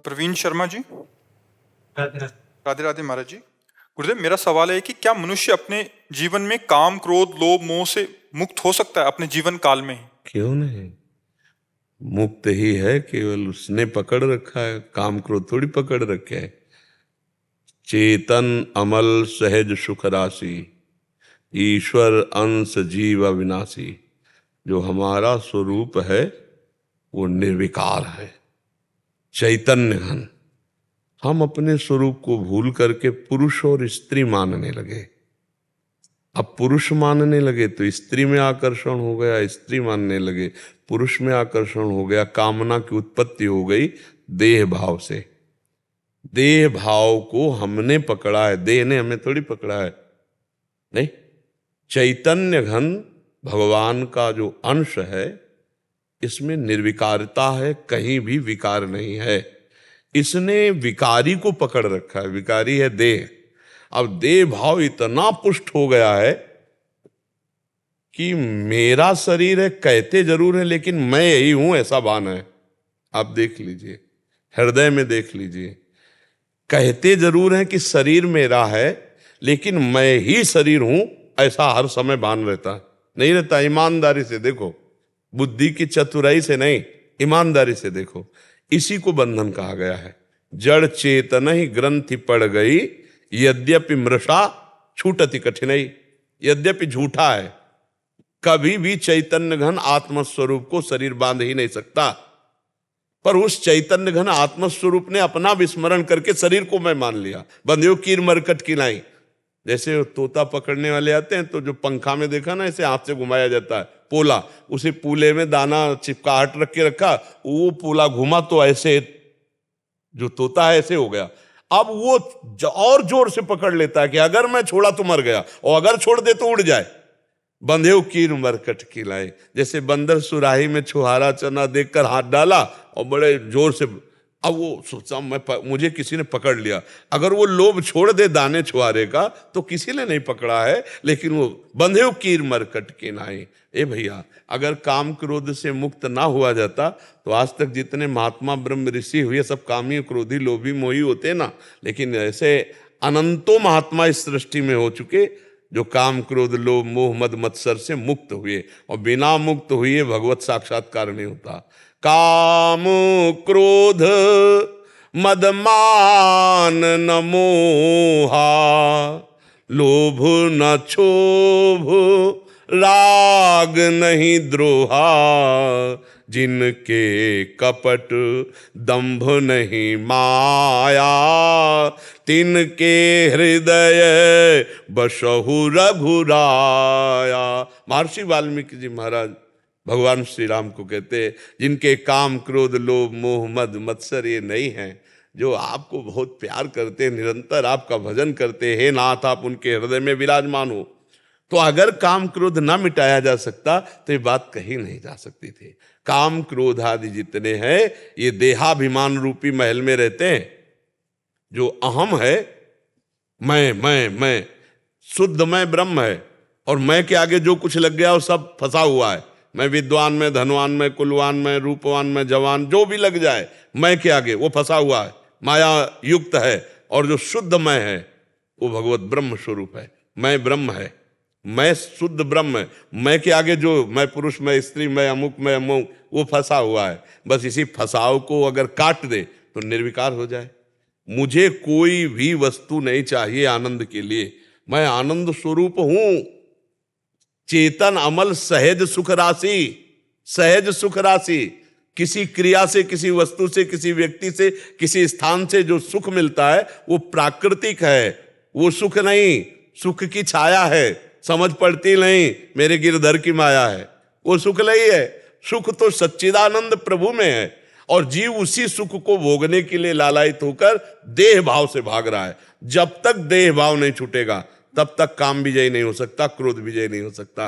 प्रवीण शर्मा जी। राधे राधे। राधे राधे महाराज जी। गुरुदेव, मेरा सवाल है कि क्या मनुष्य अपने जीवन में काम, क्रोध, लोभ, मोह से मुक्त हो सकता है अपने जीवन काल में ही? क्यों नहीं, मुक्त ही है, केवल उसने पकड़ रखा है, काम क्रोध थोड़ी पकड़ रखे है। चेतन अमल सहज सुख राशि, ईश्वर अंश जीव अविनाशी। जो हमारा स्वरूप है वो निर्विकार है, चैतन्य घन। हम अपने स्वरूप को भूल करके पुरुष और स्त्री मानने लगे। अब पुरुष मानने लगे तो स्त्री में आकर्षण हो गया, स्त्री मानने लगे पुरुष में आकर्षण हो गया। कामना की उत्पत्ति हो गई देह भाव से। देह भाव को हमने पकड़ा है, देह ने हमें थोड़ी पकड़ा है। नहीं, चैतन्य घन भगवान का जो अंश है इसमें निर्विकारता है, कहीं भी विकार नहीं है। इसने विकारी को पकड़ रखा है, विकारी है देह। अब देह भाव इतना पुष्ट हो गया है कि मेरा शरीर है, कहते जरूर है लेकिन मैं यही हूं ऐसा भान है। आप देख लीजिए, हृदय में देख लीजिए, कहते जरूर हैं कि शरीर मेरा है लेकिन मैं ही शरीर हूं ऐसा हर समय भान रहता नहीं रहता। ईमानदारी से देखो, बुद्धि की चतुराई से नहीं, ईमानदारी से देखो। इसी को बंधन कहा गया है। जड़ चेतन ही ग्रंथि पड़ गई, यद्यपि मृषा छूटति कठिनाई। यद्यपि झूठा है, कभी भी चैतन्य घन आत्मस्वरूप को शरीर बांध ही नहीं सकता। पर उस चैतन्य घन आत्मस्वरूप ने अपना विस्मरण करके शरीर को मैं मान लिया। बंधियो कीर मरकट की लाई। जैसे तोता पकड़ने वाले आते हैं तो जो पंखा में देखा ना, ऐसे हाथ से घुमाया जाता है पोला, उसे पूले में दाना चिपकाहट रख के रखा, वो पोला घुमा तो ऐसे जो तोता है ऐसे हो गया। अब वो और जोर से पकड़ लेता है कि अगर मैं छोड़ा तो मर गया, और अगर छोड़ दे तो उड़ जाए। बंधेव कीर मरकट की लाए। जैसे बंदर सुराही में छुहारा चना देखकर हाथ डाला और बड़े जोर से, अब वो सोचा मुझे किसी ने पकड़ लिया। अगर वो लोभ छोड़ दे दाने छुहारे का तो किसी ने नहीं पकड़ा है, लेकिन वो बंधेव कीर मरकट के नाई। ए भैया, अगर काम क्रोध से मुक्त ना हुआ जाता तो आज तक जितने महात्मा ब्रह्म ऋषि हुए सब कामी, क्रोधी, लोभी, मोही होते ना। लेकिन ऐसे अनंतों महात्मा इस सृष्टि में हो चुके जो काम क्रोध लोभ मोह मद मत्सर से मुक्त हुए, और बिना मुक्त हुए भगवत साक्षात्कार नहीं होता। काम क्रोध मद मान न मोहा, लोभ न क्षोभ राग नहीं द्रोहा, जिनके कपट दंभ नहीं माया, तिनके हृदय बसहु रघुराया। महर्षि वाल्मीकि जी महाराज भगवान श्री राम को कहते हैं, जिनके काम क्रोध लोभ मोह मद मत्सर ये नहीं है, जो आपको बहुत प्यार करते, निरंतर आपका भजन करते हैं नाथ, आप उनके हृदय में विराजमान हो। तो अगर काम क्रोध ना मिटाया जा सकता तो ये बात कहीं नहीं जा सकती थी। काम क्रोध आदि जितने हैं ये देहाभिमान रूपी महल में रहते हैं। जो अहम है, मैं शुद्ध मैं ब्रह्म है, और मैं के आगे जो कुछ लग गया वो सब फंसा हुआ है। मैं विद्वान में, धनवान में, कुलवान में, रूपवान में, जवान, जो भी लग जाए मैं के आगे वो फंसा हुआ है, माया युक्त है। और जो शुद्ध मैं है वो भगवत ब्रह्म स्वरूप है। मैं ब्रह्म है, मैं शुद्ध ब्रह्म है। मैं के आगे जो मैं पुरुष, मैं स्त्री, मैं अमुक, मैं अमुक, वो फंसा हुआ है। बस इसी फंसाव को अगर काट दे तो निर्विकार हो जाए। मुझे कोई भी वस्तु नहीं चाहिए आनंद के लिए, मैं आनंद स्वरूप हूं। चेतन अमल सहज सुख राशि, सहज सुख राशि। किसी क्रिया से, किसी वस्तु से, किसी व्यक्ति से, किसी स्थान से जो सुख मिलता है वो प्राकृतिक है, वो सुख नहीं, सुख की छाया है। समझ पड़ती नहीं, मेरे गिरधर की माया है, वो सुख नहीं है। सुख तो सच्चिदानंद प्रभु में है, और जीव उसी सुख को भोगने के लिए लालायित होकर देह भाव से भाग रहा है। जब तक देह भाव नहीं छूटेगा तब तक काम विजय नहीं हो सकता, क्रोध विजय नहीं हो सकता।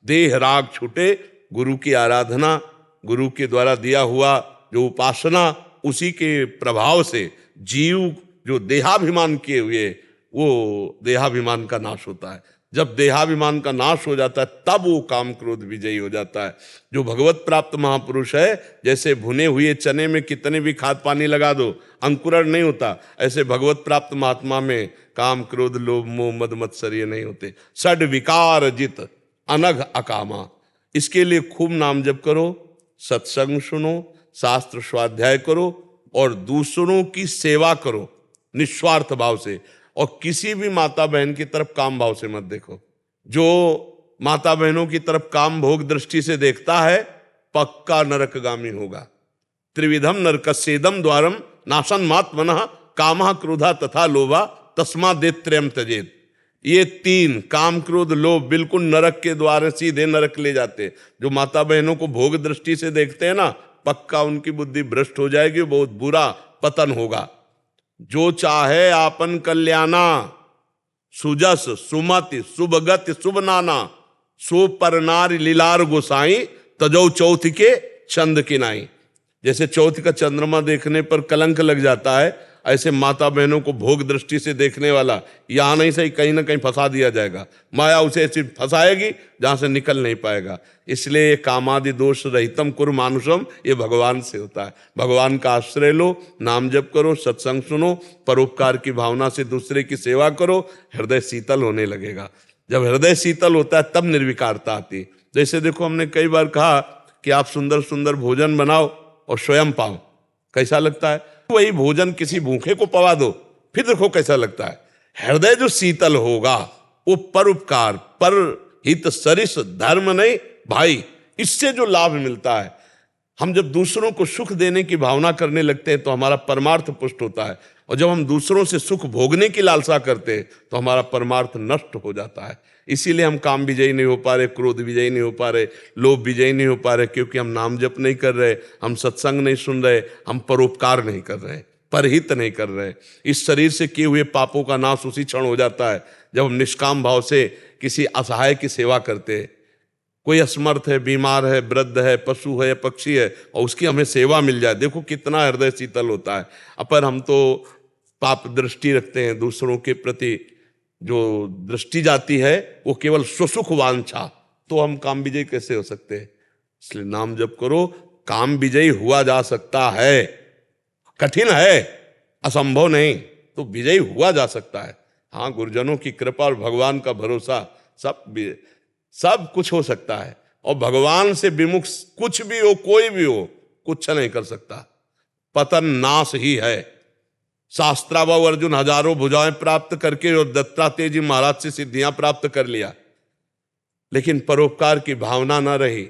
देह राग छूटे, गुरु की आराधना, गुरु के द्वारा दिया हुआ जो उपासना, उसी के प्रभाव से जीव जो देहाभिमान किए हुए वो देहाभिमान का नाश होता है। जब देहाभिमान का नाश हो जाता है तब वो काम क्रोध विजयी हो जाता है। जो भगवत प्राप्त महापुरुष है, जैसे भुने हुए चने में कितने भी खाद पानी लगा दो अंकुरण नहीं होता, ऐसे भगवत प्राप्त महात्मा में काम क्रोध लोभ मोह मद मत्सर्य नहीं होते। षड विकार जित अनघ अकामा। इसके लिए खूब नाम जप करो, सत्संग सुनो, शास्त्र स्वाध्याय करो और दूसरों की सेवा करो निस्वार्थ भाव से। और किसी भी माता बहन की तरफ काम भाव से मत देखो। जो माता बहनों की तरफ काम भोग दृष्टि से देखता है पक्का नरकगामी होगा। त्रिविधम नरकस्येदम द्वारम नाशन मात्मनः कामः क्रोधा तथा लोभा तस्मादेत्रयम् त्यजेत। ये तीन काम क्रोध लोभ बिल्कुल नरक के द्वार, सीधे नरक ले जाते। जो माता बहनों को भोग दृष्टि से देखते हैं ना, पक्का उनकी बुद्धि भ्रष्ट हो जाएगी, बहुत बुरा पतन होगा। जो चाहे आपन कल्याणा सुजस सुमति शुभगति शुभ नाना सो पर नारी लीलार गोसाई तजौ चौथ के चंद किनाई। जैसे चौथ का चंद्रमा देखने पर कलंक लग जाता है, ऐसे माता बहनों को भोग दृष्टि से देखने वाला यहां नहीं सही कहीं ना कहीं फंसा दिया जाएगा। माया उसे ऐसी फंसाएगी जहां से निकल नहीं पाएगा। इसलिए ये कामादि दोष रहितम कुरु मानुषम, ये भगवान से होता है। भगवान का आश्रय लो, नाम जप करो, सत्संग सुनो, परोपकार की भावना से दूसरे की सेवा करो, हृदय शीतल होने लगेगा। जब हृदय शीतल होता है तब निर्विकारता आती। जैसे देखो, हमने कई बार कहा कि आप सुंदर सुंदर भोजन बनाओ और स्वयं पाओ, कैसा लगता है? वही भोजन किसी भूखे को पवा दो, फिर देखो कैसा लगता है। हृदय जो शीतल होगा वो परोपकार पर हित सरिस धर्म नहीं भाई, इससे जो लाभ मिलता है। हम जब दूसरों को सुख देने की भावना करने लगते हैं तो हमारा परमार्थ पुष्ट होता है, और जब हम दूसरों से सुख भोगने की लालसा करते हैं तो हमारा परमार्थ नष्ट हो जाता है। इसीलिए हम काम विजयी नहीं हो पा रहे, क्रोध विजयी नहीं हो पा रहे, लोभ विजयी नहीं हो पा रहे, क्योंकि हम नाम जप नहीं कर रहे, हम सत्संग नहीं सुन रहे, हम परोपकार नहीं कर रहे, परहित नहीं कर रहे। इस शरीर से किए हुए पापों का नाश उसी क्षण हो जाता है जब हम निष्काम भाव से किसी असहाय की सेवा करते हैं। कोई असमर्थ है, बीमार है, वृद्ध है, पशु है, पक्षी है, और उसकी हमें सेवा मिल जाए, देखो कितना हृदय शीतल होता है। अपर हम तो पाप दृष्टि रखते हैं, दूसरों के प्रति जो दृष्टि जाती है वो केवल स्वसुख वांछा, तो हम काम विजयी कैसे हो सकते हैं? इसलिए नाम जप करो, काम विजयी हुआ जा सकता है। कठिन है, असंभव नहीं, तो विजयी हुआ जा सकता है। हाँ, गुरुजनों की कृपा और भगवान का भरोसा, सब कुछ हो सकता है। और भगवान से विमुख कुछ भी हो, कोई भी हो, कुछ नहीं कर सकता। पतन नाश ही है। शास्त्राबाहु अर्जुन हजारों भुजाएं प्राप्त करके और दत्तात्रेय जी महाराज से सिद्धियां प्राप्त कर लिया, लेकिन परोपकार की भावना न रही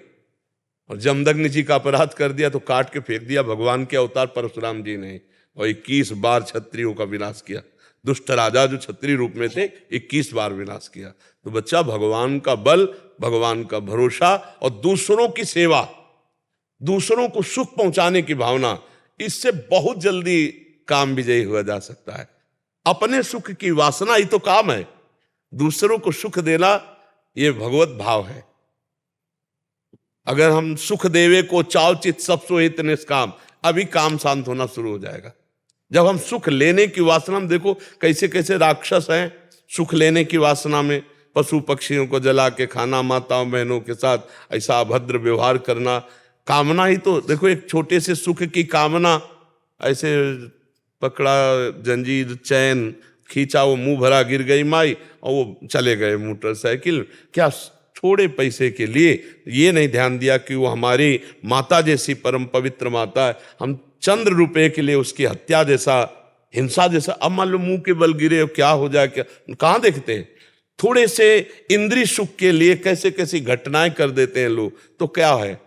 और जमदग्नि जी का अपराध कर दिया तो काट के फेंक दिया भगवान के अवतार परशुराम जी ने, और 21 बार क्षत्रियों का विनाश किया। दुष्ट राजा जो क्षत्रिय रूप में थे 21 बार विनाश किया। तो बच्चा, भगवान का बल, भगवान का भरोसा और दूसरों की सेवा, दूसरों को सुख पहुंचाने की भावना, इससे बहुत जल्दी काम विजयी हुआ जा सकता है। अपने सुख की वासना ही तो काम है, दूसरों को सुख देना ये भगवत भाव है। अगर हम सुख देवे को चाव चित सब सोहित निष्काम, अभी काम शांत होना शुरू हो जाएगा। जब हम सुख लेने की वासना में, देखो कैसे कैसे राक्षस हैं सुख लेने की वासना में, पशु पक्षियों को जला के खाना, माताओं बहनों के साथ ऐसा अभद्र व्यवहार करना, कामना ही तो देखो, एक छोटे से सुख की कामना, ऐसे पकड़ा जंजीर चैन खींचा, वो मुंह भरा गिर गई माई और वो चले गए मोटरसाइकिल, क्या थोड़े पैसे के लिए ये नहीं ध्यान दिया कि वो हमारी माता जैसी परम पवित्र माता है। हम चंद रुपए के लिए उसकी हत्या जैसा, हिंसा जैसा, अब मान लो मुंह के बल गिरे क्या हो जाए, क्या कहाँ देखते हैं? थोड़े से इंद्रिय सुख के लिए कैसे कैसी घटनाएं कर देते हैं लोग। तो क्या है,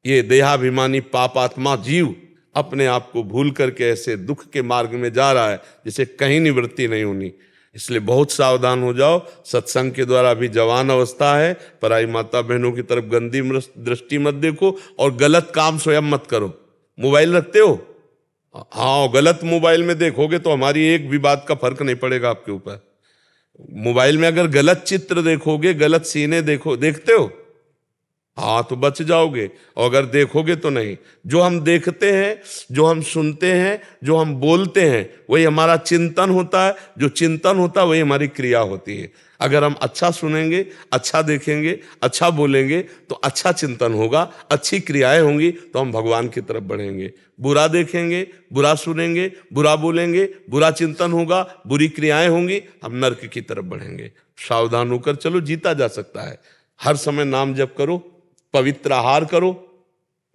ये देहाभिमानी पापात्मा जीव अपने आप को भूल करके ऐसे दुख के मार्ग में जा रहा है जिसे कहीं निवृत्ति नहीं होनी। इसलिए बहुत सावधान हो जाओ। सत्संग के द्वारा अभी जवान अवस्था है, पराई माता बहनों की तरफ गंदी दृष्टि मत देखो और गलत काम स्वयं मत करो। मोबाइल रखते हो, हाँ, गलत मोबाइल में देखोगे तो हमारी एक भी बात का फर्क नहीं पड़ेगा आपके ऊपर। मोबाइल में अगर गलत चित्र देखोगे, गलत सीने देखते हो, हाँ तो बच जाओगे, और अगर देखोगे तो नहीं। जो हम देखते हैं, जो हम सुनते हैं, जो हम बोलते हैं, वही हमारा चिंतन होता है। जो चिंतन होता है वही हमारी क्रिया होती है। अगर हम अच्छा सुनेंगे, अच्छा देखेंगे, अच्छा बोलेंगे तो अच्छा चिंतन होगा, अच्छी क्रियाएं होंगी तो हम भगवान की तरफ बढ़ेंगे। बुरा देखेंगे, बुरा सुनेंगे, बुरा बोलेंगे, बुरा चिंतन होगा, बुरी क्रियाएं होंगी, हम नरक की तरफ बढ़ेंगे। सावधान होकर चलो, जीता जा सकता है। हर समय नाम जप करो, पवित्र आहार करो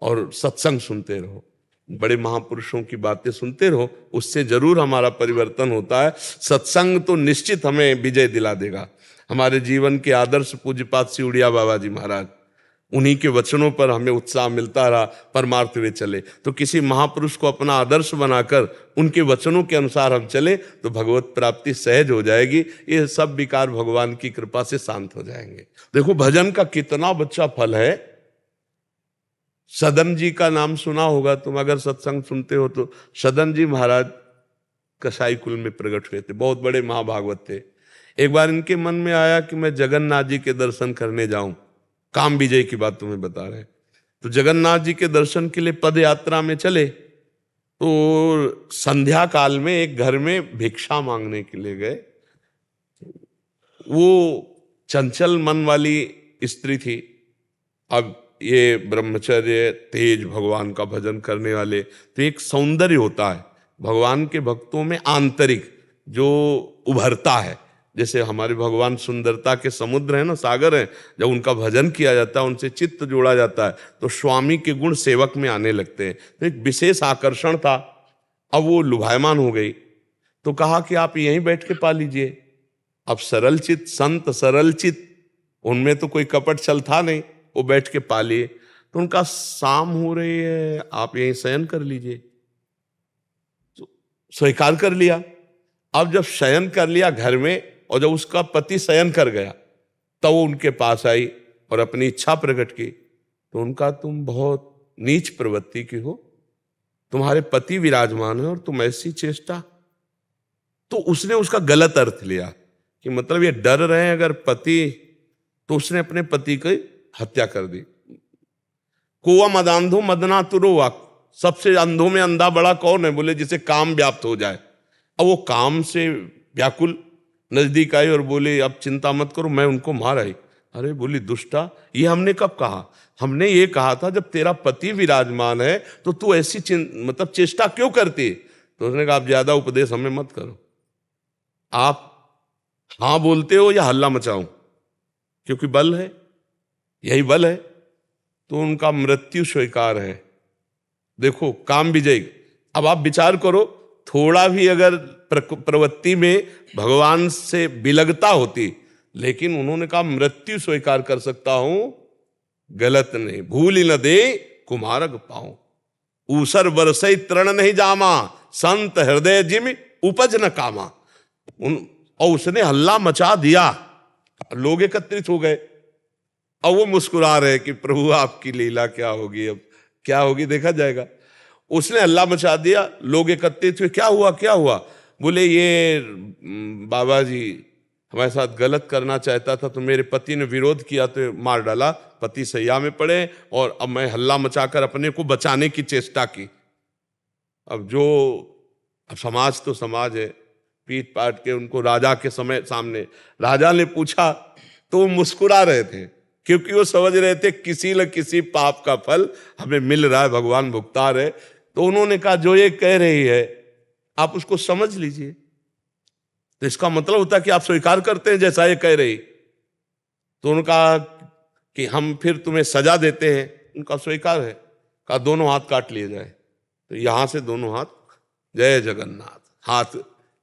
और सत्संग सुनते रहो, बड़े महापुरुषों की बातें सुनते रहो, उससे जरूर हमारा परिवर्तन होता है। सत्संग तो निश्चित हमें विजय दिला देगा। हमारे जीवन के आदर्श पूज्यपाद सिउड़िया बाबा जी महाराज, उन्हीं के वचनों पर हमें उत्साह मिलता रहा, परमार्थ वे चले। तो किसी महापुरुष को अपना आदर्श बनाकर उनके वचनों के अनुसार हम चले तो भगवत प्राप्ति सहज हो जाएगी। ये सब विकार भगवान की कृपा से शांत हो जाएंगे। देखो भजन का कितना बच्चा फल है। सदन जी का नाम सुना होगा तुम, अगर सत्संग सुनते हो तो। सदन जी महाराज कसाई कुल में प्रकट हुए थे, बहुत बड़े महाभागवत थे। एक बार इनके मन में आया कि मैं जगन्नाथ जी के दर्शन करने जाऊं। काम विजय की बात तुम्हें बता रहे हैं। तो जगन्नाथ जी के दर्शन के लिए पद यात्रा में चले तो संध्या काल में एक घर में भिक्षा मांगने के लिए गए। वो चंचल मन वाली स्त्री थी। अब ये ब्रह्मचर्य, तेज, भगवान का भजन करने वाले, तो एक सौंदर्य होता है भगवान के भक्तों में आंतरिक जो उभरता है। जैसे हमारे भगवान सुंदरता के समुद्र है ना, सागर है। जब उनका भजन किया जाता है, उनसे चित्त जोड़ा जाता है तो स्वामी के गुण सेवक में आने लगते हैं। तो एक विशेष आकर्षण था। अब वो लुभायमान हो गई तो कहा कि आप यहीं बैठ के पा लीजिए। अब सरल चित्त संत, सरल चित्त, उनमें तो कोई कपट छल था नहीं, वो बैठ के पा लिए। तो उनका शाम हो रही है, आप यहीं शयन कर लीजिए। तो स्वीकार कर लिया। अब जब शयन कर लिया घर में, और जब उसका पति शयन कर गया तब वो उनके पास आई और अपनी इच्छा प्रकट की। तो उनका, तुम बहुत नीच प्रवृत्ति की हो, तुम्हारे पति विराजमान है और तुम ऐसी चेष्टा। तो उसने उसका गलत अर्थ लिया कि मतलब ये डर रहे हैं अगर पति, तो उसने अपने पति की हत्या कर दी। कोआ मदांधो मदना तुरो, सबसे अंधों में अंधा बड़ा कौन है? बोले जिसे काम व्याप्त हो जाए। अब वो काम से व्याकुल नजदीक आई और बोले अब चिंता मत करो, मैं उनको मार आई। अरे बोली दुष्टा, ये हमने कब कहा? हमने ये कहा था जब तेरा पति विराजमान है तो तू ऐसी मतलब चेष्टा क्यों करती? तो उसने कहा आप ज्यादा उपदेश हमें मत करो, आप हाँ बोलते हो या हल्ला मचाऊं, क्योंकि बल है, यही बल है। तो उनका मृत्यु स्वीकार है। देखो काम विजय। अब आप विचार करो, थोड़ा भी अगर प्रवृत्ति में भगवान से विलगता होती, लेकिन उन्होंने कहा मृत्यु स्वीकार कर सकता हूं, गलत नहीं। भूल ही न दे कुमारक पाऊं, ऊसर बरसई तृण नहीं जामा, संत हृदय जिम उपज न कामा। और उसने हल्ला मचा दिया, लोग एकत्रित हो गए। अब वो मुस्कुरा रहे कि प्रभु आपकी लीला क्या होगी, अब क्या होगी देखा जाएगा। उसने हल्ला मचा दिया, लोग एकत्रित हुए। क्या हुआ क्या हुआ? बोले ये बाबा जी हमारे साथ गलत करना चाहता था तो मेरे पति ने विरोध किया तो मार डाला, पति सैया में पड़े और अब मैं हल्ला मचाकर अपने को बचाने की चेष्टा की। अब समाज तो समाज है, पीट पाट के उनको राजा के सामने राजा ने पूछा तो वो मुस्कुरा रहे थे, क्योंकि वो समझ रहे थे किसी न किसी पाप का फल हमें मिल रहा है, भगवान भुगता रहे। तो उन्होंने कहा जो ये कह रही है आप उसको समझ लीजिए। तो इसका मतलब होता है कि आप स्वीकार करते हैं जैसा ये कह रही। तो उन्होंने कहा कि हम फिर तुम्हें सजा देते हैं। उनका स्वीकार है। कहा दोनों हाथ काट लिए जाए। तो यहां से दोनों हाथ, जय जगन्नाथ, हाथ।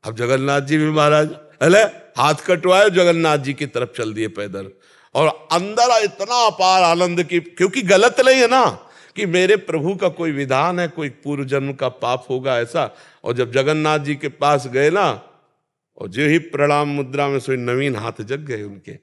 अब जगन्नाथ जी भी महाराज अले हाथ कटवाए, जगन्नाथ जी की तरफ चल दिए पैदल। और अंदर इतना अपार आनंद की, क्योंकि गलत नहीं है ना कि मेरे प्रभु का कोई विधान है, कोई पूर्व जन्म का पाप होगा ऐसा। और जब जगन्नाथ जी के पास गए ना, और जो ही प्रणाम मुद्रा में सोई नवीन हाथ जग गए उनके,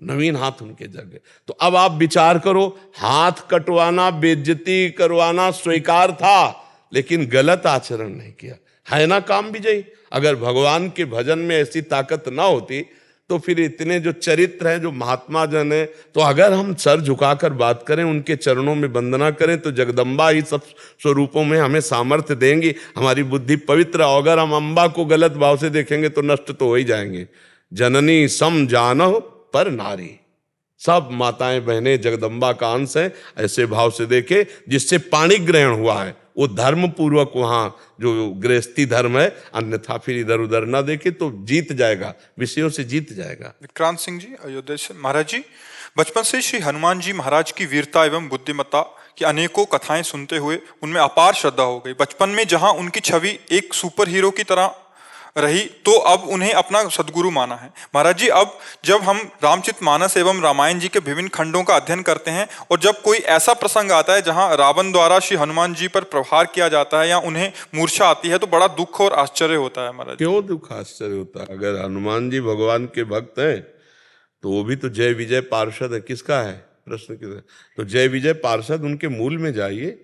नवीन हाथ उनके जग गए। तो अब आप विचार करो, हाथ कटवाना, बेइज्जती करवाना स्वीकार था, लेकिन गलत आचरण नहीं किया, है ना काम विजयी। अगर भगवान के भजन में ऐसी ताकत ना होती तो फिर इतने जो चरित्र हैं, जो महात्मा जन है, तो अगर हम सर झुकाकर बात करें, उनके चरणों में वंदना करें, तो जगदम्बा ही सब स्वरूपों में हमें सामर्थ्य देंगी, हमारी बुद्धि पवित्र। अगर हम अम्बा को गलत भाव से देखेंगे तो नष्ट तो हो ही जाएंगे। जननी सम जानह पर नारी, सब माताएं बहनें जगदम्बा का अंश हैं, ऐसे भाव से देखे। जिससे पाणी ग्रहण हुआ है वो धर्म पूर्वक वहां जो गृहस्थी धर्म है, अन्यथा फिर इधर उधर ना देखे तो जीत जाएगा, विषयों से जीत जाएगा। विक्रांत सिंह जी अयोध्या से। महाराज जी, बचपन से श्री हनुमान जी महाराज की वीरता एवं बुद्धिमत्ता की अनेकों कथाएं सुनते हुए उनमें अपार श्रद्धा हो गई। बचपन में जहां उनकी छवि एक सुपर हीरो की तरह रही, तो अब उन्हें अपना सदगुरु माना है। महाराज जी, अब जब हम रामचरितमानस एवं रामायण जी के विभिन्न खंडों का अध्ययन करते हैं और जब कोई ऐसा प्रसंग आता है जहां रावण द्वारा श्री हनुमान जी पर प्रहार किया जाता है या उन्हें मूर्छा आती है, तो बड़ा दुख और आश्चर्य होता है। महाराज, क्यों दुख आश्चर्य होता है? अगर हनुमान जी भगवान के भक्त हैं तो वो भी तो जय विजय पार्षद है। किसका है प्रश्न? किसका? तो जय विजय पार्षद, उनके मूल में जाइए,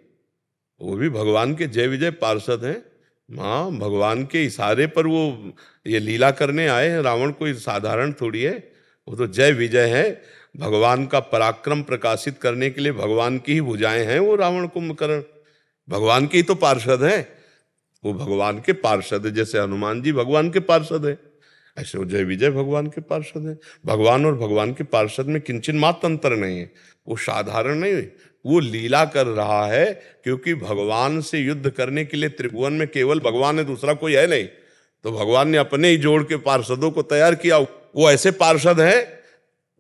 वो भी भगवान के जय विजय पार्षद हैं। माँ, भगवान के इशारे पर वो ये लीला करने आए हैं। रावण कोई साधारण थोड़ी है, वो तो जय विजय है। भगवान का पराक्रम प्रकाशित करने के लिए भगवान की ही भुजाएं हैं वो रावण कुंभकर्ण, भगवान के ही तो पार्षद हैं। वो भगवान के पार्षद है, जैसे हनुमान जी भगवान के पार्षद है, ऐसे वो जय विजय भगवान के पार्षद है। भगवान और भगवान के पार्षद में किंचित मात्र अंतर नहीं है। वो साधारण नहीं है, वो लीला कर रहा है, क्योंकि भगवान से युद्ध करने के लिए त्रिभुवन में केवल भगवान है, दूसरा कोई है नहीं। तो भगवान ने अपने ही जोड़ के पार्षदों को तैयार किया। वो ऐसे पार्षद हैं,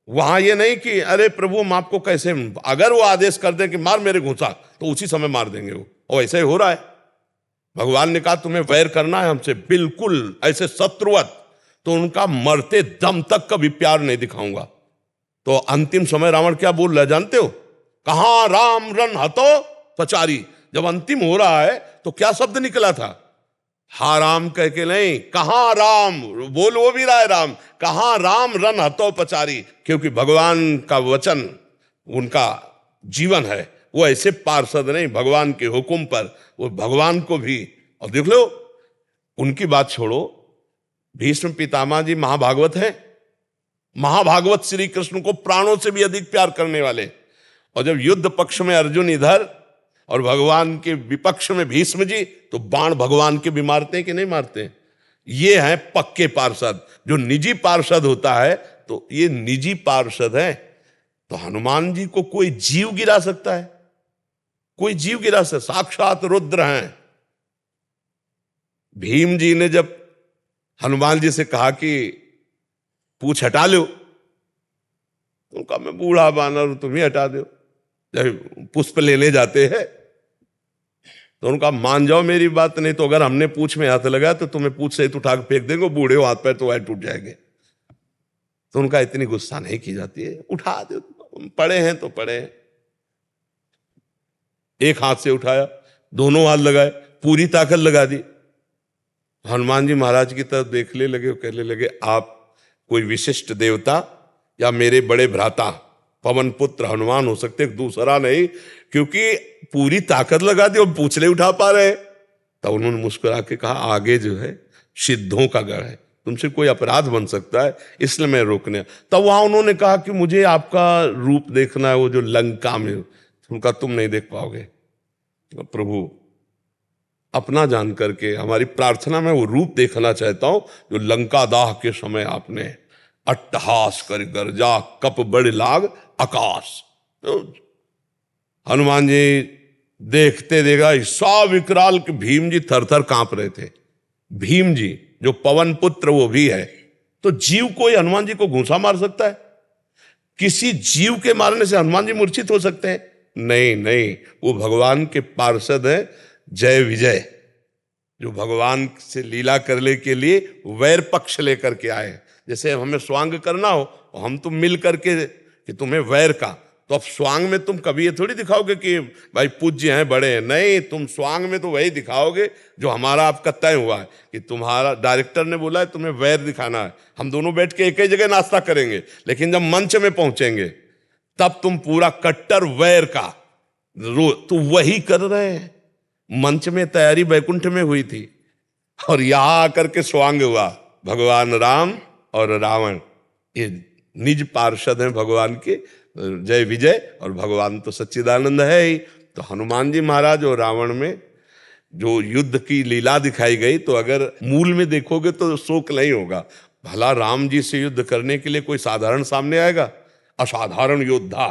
वहां ये नहीं कि अरे प्रभु हम आपको कैसे, अगर वो आदेश कर दें कि मार मेरे घुसा, तो उसी समय मार देंगे वो, और ऐसा ही हो रहा है। भगवान ने कहा तुम्हें वैर करना है हमसे, बिल्कुल ऐसे शत्रुवत, तो उनका मरते दम तक कभी प्यार नहीं दिखाऊंगा। तो अंतिम समय रावण क्या बोल रहा है जानते हो? कहां राम रन हतो पचारी। जब अंतिम हो रहा है तो क्या शब्द निकला था? हा राम कह के नहीं, कहां राम, बोल वो भी रहा है राम, कहां राम रन हतो पचारी, क्योंकि भगवान का वचन उनका जीवन है। वो ऐसे पार्षद नहीं, भगवान के हुक्म पर वो भगवान को भी। और देख लो, उनकी बात छोड़ो, भीष्म पितामह जी महाभागवत है, महाभागवत श्री कृष्ण को प्राणों से भी अधिक प्यार करने वाले। और जब युद्ध पक्ष में अर्जुन इधर और भगवान के विपक्ष में भीष्म जी, तो बाण भगवान के भी मारते हैं कि नहीं मारते? ये हैं पक्के पार्षद। जो निजी पार्षद होता है तो ये निजी पार्षद है। तो हनुमान जी को कोई जीव गिरा सकता है? कोई जीव गिरा सकता? साक्षात रुद्र हैं। भीम जी ने जब हनुमान जी से कहा कि पूछ हटा लो, तो उनका मैं बूढ़ा बानर हूं, तुम ही हटा दो। जब पुष्प लेने जाते हैं तो उनका मान जाओ मेरी बात, नहीं तो अगर हमने पूछ में हाथ लगाया तो तुम्हें पूछ सहित उठा के फेंक देंगे, बूढ़े हो हाथ पैर तो वह टूट जाएंगे। तो उनका इतनी गुस्सा नहीं की जाती है, उठा दो, पड़े हैं तो पड़े हैं। एक हाथ से उठाया, दोनों हाथ लगाए, पूरी ताकत लगा दी। हनुमान जी महाराज की तरफ देखने लगे, कहने लगे आप कोई विशिष्ट देवता या मेरे बड़े भ्राता पवन पुत्र हनुमान हो सकते, दूसरा नहीं, क्योंकि पूरी ताकत लगा दी और पूछले उठा पा रहे। तब उन्होंने मुस्कुरा के कहा आगे जो है सिद्धों का गढ़ है, तुमसे कोई अपराध बन सकता है, इसलिए मैं रोकने। तब वहां उन्होंने कहा कि मुझे आपका रूप देखना है, वो जो लंका में, उनका तुम नहीं देख पाओगे। प्रभु अपना जान करके हमारी प्रार्थना में वो रूप देखना चाहता हूं जो लंका दाह के समय आपने अट्टहास कर गरजा कप बड़ लाग आकाश। तो हनुमान जी देखते देखा सा विकराल के भीम जी थर थर कांप रहे थे। भीम जी जो पवन पुत्र वो भी है, तो जीव कोई हनुमान जी को घूंसा मार सकता है? किसी जीव के मारने से हनुमान जी मूर्छित हो सकते हैं? नहीं नहीं, वो भगवान के पार्षद है, जय विजय, जो भगवान से लीला करने के लिए वैर पक्ष लेकर के आए। जैसे हमें स्वांग करना हो, हम तुम मिल करके कि तुम्हें वैर का, तो अब स्वांग में तुम कभी ये थोड़ी दिखाओगे कि भाई पूज्य हैं बड़े हैं, नहीं, तुम स्वांग में तो वही दिखाओगे जो हमारा आपका तय हुआ है कि तुम्हारा डायरेक्टर ने बोला है तुम्हें वैर दिखाना है। हम दोनों बैठ के एक ही जगह नाश्ता करेंगे, लेकिन जब मंच में पहुंचेंगे तब तुम पूरा कट्टर वैर का तो वही कर रहे हैं। मंच में तैयारी वैकुंठ में हुई थी और यहां आकर के स्वांग हुआ भगवान राम और रावण। ये निज पार्षद हैं भगवान के, जय विजय, और भगवान तो सच्चिदानंद है ही। तो हनुमान जी महाराज और रावण में जो युद्ध की लीला दिखाई गई, तो अगर मूल में देखोगे तो शोक नहीं होगा। भला राम जी से युद्ध करने के लिए कोई साधारण सामने आएगा? असाधारण योद्धा,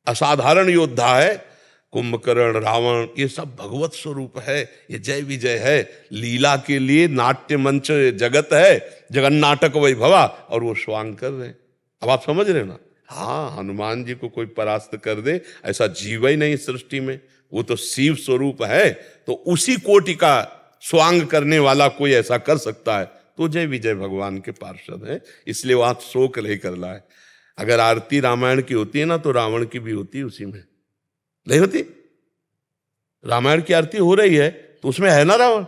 असाधारण योद्धा है। कुंभकर्ण, रावण, ये सब भगवत स्वरूप है, ये जय विजय है। लीला के लिए नाट्य मंच जगत है, जगन नाटक वैभवा, और वो स्वांग कर रहे हैं। अब आप समझ रहे हो ना? हाँ, हनुमान जी को कोई परास्त कर दे ऐसा जीव ही नहीं सृष्टि में। वो तो शिव स्वरूप है, तो उसी कोटि का स्वांग करने वाला कोई ऐसा कर सकता है, तो जय विजय भगवान के पार्षद है। इसलिए वहां शोक नहीं कर रहा है। अगर आरती रामायण की होती है ना, तो रावण की भी होती उसी में, नहीं होती? रामायण की आरती हो रही है तो उसमें है ना रावण।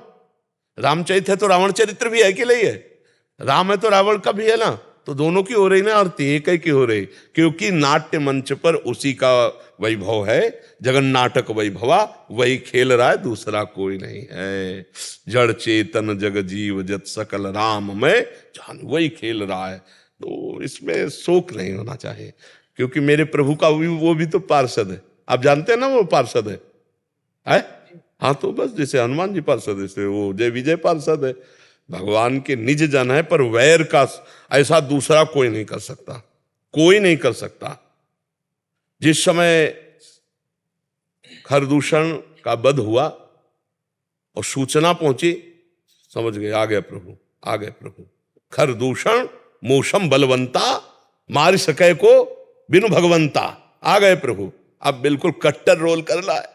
रामचरित है तो रावण चरित्र भी है कि नहीं है? राम है तो रावण का भी है ना। तो दोनों की हो रही ना आरती, एक ही की हो रही, क्योंकि नाट्य मंच पर उसी का वैभव है। जगन नाटक वैभवा, वही खेल रहा है, दूसरा कोई नहीं है। जड़ चेतन जग जीव जत सकल राम में जान, वही खेल रहा है। तो इसमें शोक नहीं होना चाहिए, क्योंकि मेरे प्रभु का वो भी तो पार्षद है। आप जानते हैं ना वो पार्षद है? हाँ, तो बस जैसे हनुमान जी पार्षद है, जैसे वो जय विजय पार्षद है। भगवान के निज जन है, पर वैर का ऐसा दूसरा कोई नहीं कर सकता, कोई नहीं कर सकता। जिस समय खरदूषण का वध हुआ और सूचना पहुंची, समझ गए आ गए प्रभु, आ गए प्रभु। खरदूषण मोशम बलवंता, मार सके को बिनु भगवंता, आ गए प्रभु। अब बिल्कुल कट्टर रोल कर रहा है,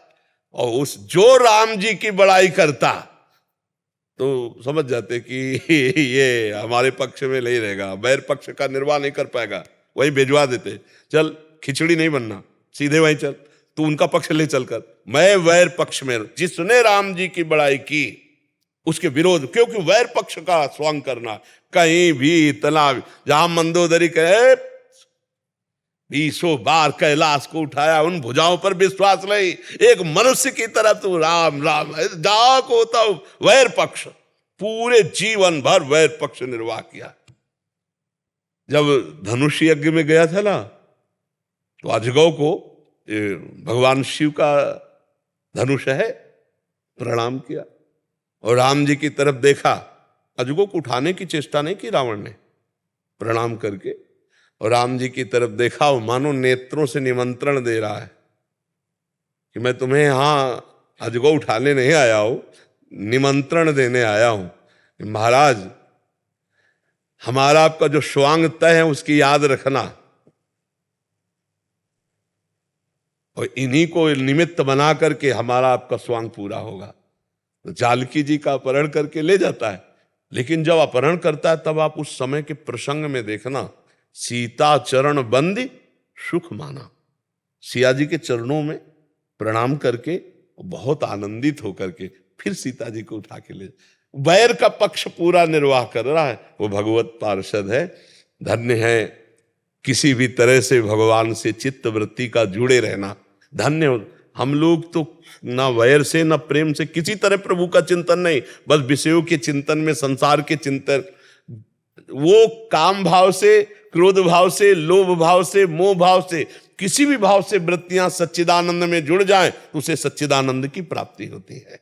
और उस जो राम जी की बड़ाई करता तो समझ जाते कि ये हमारे पक्ष में नहीं रहेगा, बैर पक्ष का निर्वाह नहीं कर पाएगा, वही भिजवा देते। चल खिचड़ी नहीं बनना, सीधे वहीं चल, तू उनका पक्ष ले चलकर, मैं वैर पक्ष में। जिसने राम जी की बड़ाई की उसके विरोध, क्योंकि वैर पक्ष का स्वांग करना कहीं भी इतना, जहां मंदोदरी कहे 20 बार कैलाश को उठाया, उन भुजाओं पर विश्वास नहीं, एक मनुष्य की तरह तू राम राम जाक होता वैर पक्ष, पूरे जीवन भर वैर पक्ष निर्वाह किया। जब धनुष यज्ञ में गया था ना, तो अजगौ को भगवान शिव का धनुष है, प्रणाम किया और राम जी की तरफ देखा। अजगौ को उठाने की चेष्टा नहीं की रावण ने, प्रणाम करके, और राम जी की तरफ देखा, वो मानो नेत्रों से निमंत्रण दे रहा है कि मैं तुम्हें यहां अजगौ उठाने नहीं आया हूं, निमंत्रण देने आया हूं। महाराज, हमारा आपका जो स्वांग तय है उसकी याद रखना, और इन्हीं को निमित्त बना करके हमारा आपका स्वांग पूरा होगा। तो जानकी जी का अपहरण करके ले जाता है, लेकिन जब अपहरण करता है तब आप उस समय के प्रसंग में देखना, सीता चरण बंदी सुख माना। सिया जी के चरणों में प्रणाम करके बहुत आनंदित होकर के फिर सीता जी को उठा के ले, वैर का पक्ष पूरा निर्वाह कर रहा है। वो भगवत पार्षद है, धन्य है। किसी भी तरह से भगवान से चित्त वृत्ति का जुड़े रहना धन्य हो। हम लोग तो ना वैर से ना प्रेम से, किसी तरह प्रभु का चिंतन नहीं, बस विषयों के चिंतन में, संसार के चिंतन। वो काम भाव से, क्रोध भाव से, लोभ भाव से, मोह भाव से, किसी भी भाव से वृत्तियां सच्चिदानंद में जुड़ जाएं तो उसे सच्चिदानंद की प्राप्ति होती है।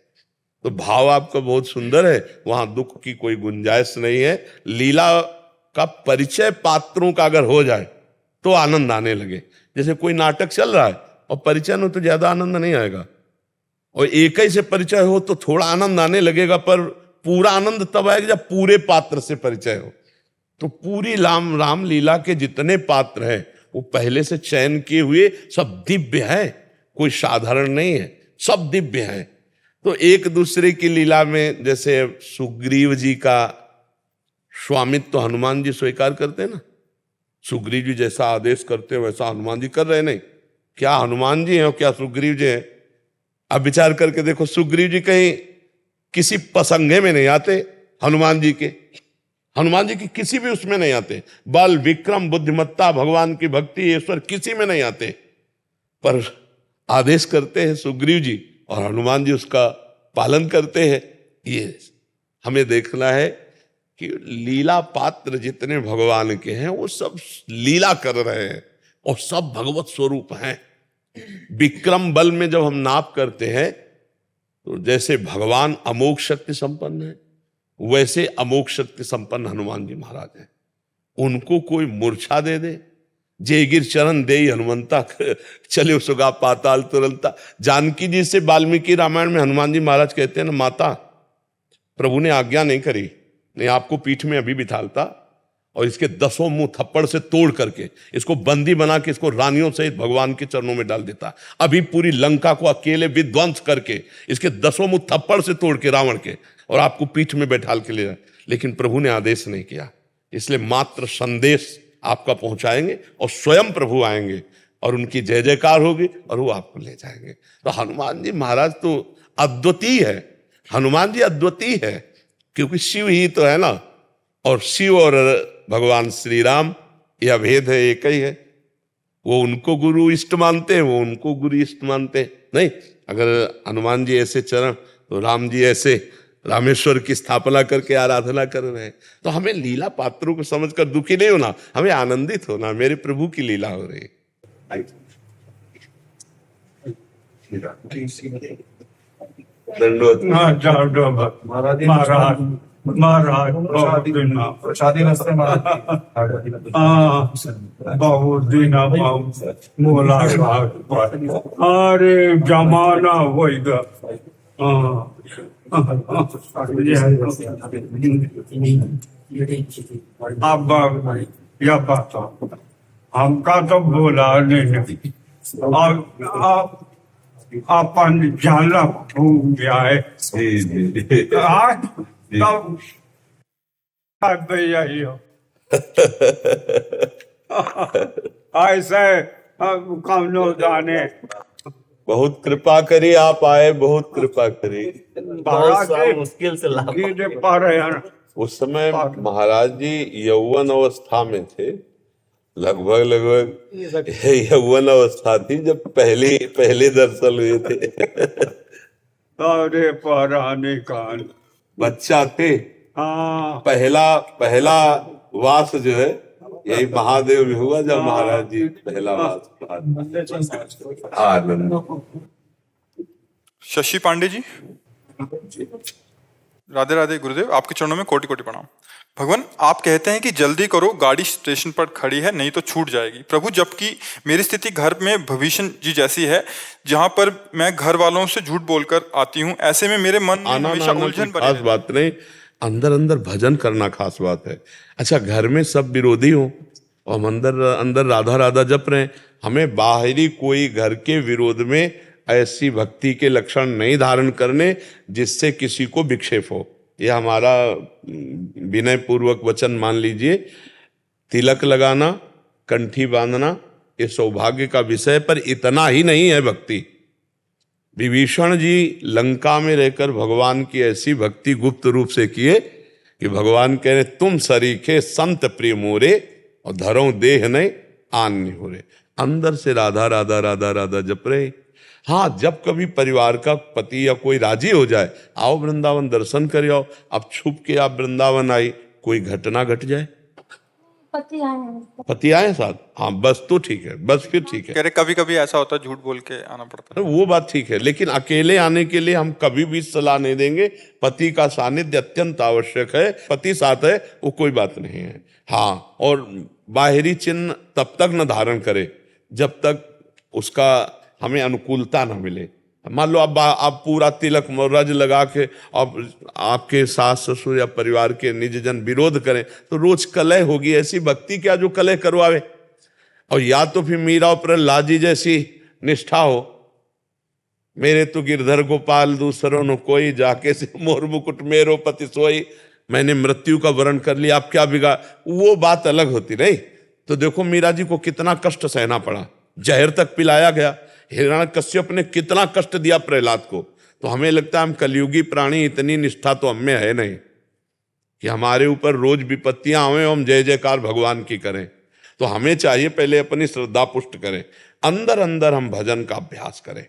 तो भाव आपका बहुत सुंदर है, वहां दुख की कोई गुंजाइश नहीं है। लीला का परिचय पात्रों का अगर हो जाए तो आनंद आने लगे। जैसे कोई नाटक चल रहा है और परिचय में तो ज्यादा आनंद नहीं आएगा, और एक ही से परिचय हो तो थोड़ा आनंद आने लगेगा, पर पूरा आनंद तब आएगा जब पूरे पात्र से परिचय हो। तो पूरी राम लीला के जितने पात्र हैं वो पहले से चयन किए हुए सब दिव्य हैं, कोई साधारण नहीं है, सब दिव्य हैं। तो एक दूसरे की लीला में, जैसे सुग्रीव जी का स्वामित्व तो हनुमान जी स्वीकार करते हैं ना, सुग्रीव जी जैसा आदेश करते हैं वैसा हनुमान जी कर रहे नहीं। क्या हनुमान जी हैं और क्या सुग्रीव जी हैं? अब विचार करके देखो, सुग्रीव जी कहीं किसी पसंगे में नहीं आते, हनुमान जी की किसी भी उसमें नहीं आते। बल, विक्रम, बुद्धिमत्ता, भगवान की भक्ति, ईश्वर किसी में नहीं आते, पर आदेश करते हैं सुग्रीव जी और हनुमान जी उसका पालन करते हैं। ये हमें देखना है कि लीला पात्र जितने भगवान के हैं वो सब लीला कर रहे हैं और सब भगवत स्वरूप हैं। विक्रम बल में जब हम नाप करते हैं तो जैसे भगवान अमोघ शक्ति संपन्न है, वैसे अमोघ शक्ति संपन्न हनुमान जी महाराज हैं। उनको कोई मूर्छा दे दे, जे गिर चरण दे हनुमंता, चले सुगा पाताल तुरंता। जानकी जी से वाल्मीकि रामायण में हनुमान जी महाराज कहते हैं ना, माता प्रभु ने आज्ञा नहीं करी, नहीं आपको पीठ में अभी बिठालता और इसके 10 मुंह थप्पड़ से तोड़ करके इसको बंदी बना के इसको रानियों सहित भगवान के चरणों में डाल देता। अभी पूरी लंका को अकेले विध्वंस करके इसके 10 मुंह थप्पड़ से तोड़ के रावण के और आपको पीठ में बैठाल के ले जाए, लेकिन प्रभु ने आदेश नहीं किया। इसलिए मात्र संदेश आपका पहुंचाएंगे और स्वयं प्रभु आएंगे और उनकी जय जयकार होगी और वो आपको ले जाएंगे। तो हनुमान जी महाराज तो अद्वितीय है, हनुमान जी अद्वितीय है, क्योंकि शिव ही तो है ना, और शिव और भगवान श्री राम यह भेद है, एक ही है। वो उनको गुरु इष्ट मानते हैं, वो उनको गुरु इष्ट मानते हैं। नहीं, अगर हनुमान जी ऐसे चरण तो राम जी ऐसे रामेश्वर की स्थापना करके आराधना कर रहे हैं। तो हमें लीला पात्रों को समझकर दुखी नहीं होना, हमें आनंदित होना, मेरे प्रभु की लीला हो रही है। दंडवत महाराज प्रसादी नसते बहुत दिन मोला अरे जमाना होएगा। अब यह बात हमका तो बोला नहीं, अपन जाला भूल गया है। तब यही हो ऐसे कौनो जाने। बहुत कृपा करी, आप आए, बहुत कृपा करी। मुश्किल से पा रहे हैं। उस समय महाराज जी यौवन अवस्था में थे, लगभग यौवन अवस्था थी जब पहले दर्शन हुए थे। अरे पराने कान बच्चा थे। हाँ, पहला वास जो है यही महादेव में हुआ जब महाराज जी पहला वास। आनंद। शशि पांडे जी, राधे राधे गुरुदेव, आपके चरणों में कोटि कोटि प्रणाम। भगवान, आप कहते हैं कि जल्दी करो, गाड़ी स्टेशन पर खड़ी है, नहीं तो छूट जाएगी। प्रभु, जबकि मेरी स्थिति घर में भविष्य जी जैसी है, जहां पर मैं घर वालों से झूठ बोलकर आती हूँ, ऐसे में मेरे मन में हमेशा उलझन बनी खास बात नहीं, अंदर अंदर भजन करना खास बात है। अच्छा, घर में सब विरोधी हो और हम अंदर राधा राधा जप रहे हैं, हमें बाहरी कोई घर के विरोध में ऐसी भक्ति के लक्षण नहीं धारण करने जिससे किसी को विक्षेप हो। यह हमारा विनय पूर्वक वचन मान लीजिए। तिलक लगाना, कंठी बांधना ये सौभाग्य का विषय, पर इतना ही नहीं है भक्ति। विभीषण जी लंका में रहकर भगवान की ऐसी भक्ति गुप्त रूप से किए कि भगवान कह रहे तुम सरीखे संत प्रिय मोरे और धरो देह नहीं आन्य हो रे। अंदर से राधा राधा राधा राधा जप रहे। हाँ, जब कभी परिवार का पति या कोई राजी हो जाए, आओ वृंदावन दर्शन कर आओ। अब छुप के आप वृंदावन आई, कोई घटना घट जाए, पति आए साथ, हाँ बस तो ठीक है, बस फिर ठीक है। कह रहे कभी कभी ऐसा होता है झूठ बोल के आना पड़ता है, वो बात ठीक है, लेकिन अकेले आने के लिए हम कभी भी सलाह नहीं देंगे। पति का सानिध्य अत्यंत आवश्यक है, पति साथ है वो कोई बात नहीं है। हाँ, और बाहरी चिन्ह तब तक न धारण करे जब तक उसका हमें अनुकूलता न मिले। मान लो आप पूरा तिलक रज लगा के अब आपके सास ससुर या परिवार के निज जन विरोध करें तो रोज कलह होगी। ऐसी भक्ति क्या जो कलह करवावे? और या तो फिर मीरा और प्रहलाद जी जैसी निष्ठा हो, मेरे तो गिरधर गोपाल दूसरों न कोई, जाके से मोर मुकुट मेरो पति सोई, मैंने मृत्यु का वर्ण कर लिया, आप क्या बिगाड़, वो बात अलग होती नहीं। तो देखो मीरा जी को कितना कष्ट सहना पड़ा, जहर तक पिलाया गया। हिरण्यकश्यप ने कितना कष्ट दिया प्रहलाद को। तो हमें लगता है हम कलयुगी प्राणी, इतनी निष्ठा तो हमें है नहीं कि हमारे ऊपर रोज विपत्तियां आवे और हम जय जयकार भगवान की करें। तो हमें चाहिए पहले अपनी श्रद्धा पुष्ट करें, अंदर अंदर हम भजन का अभ्यास करें,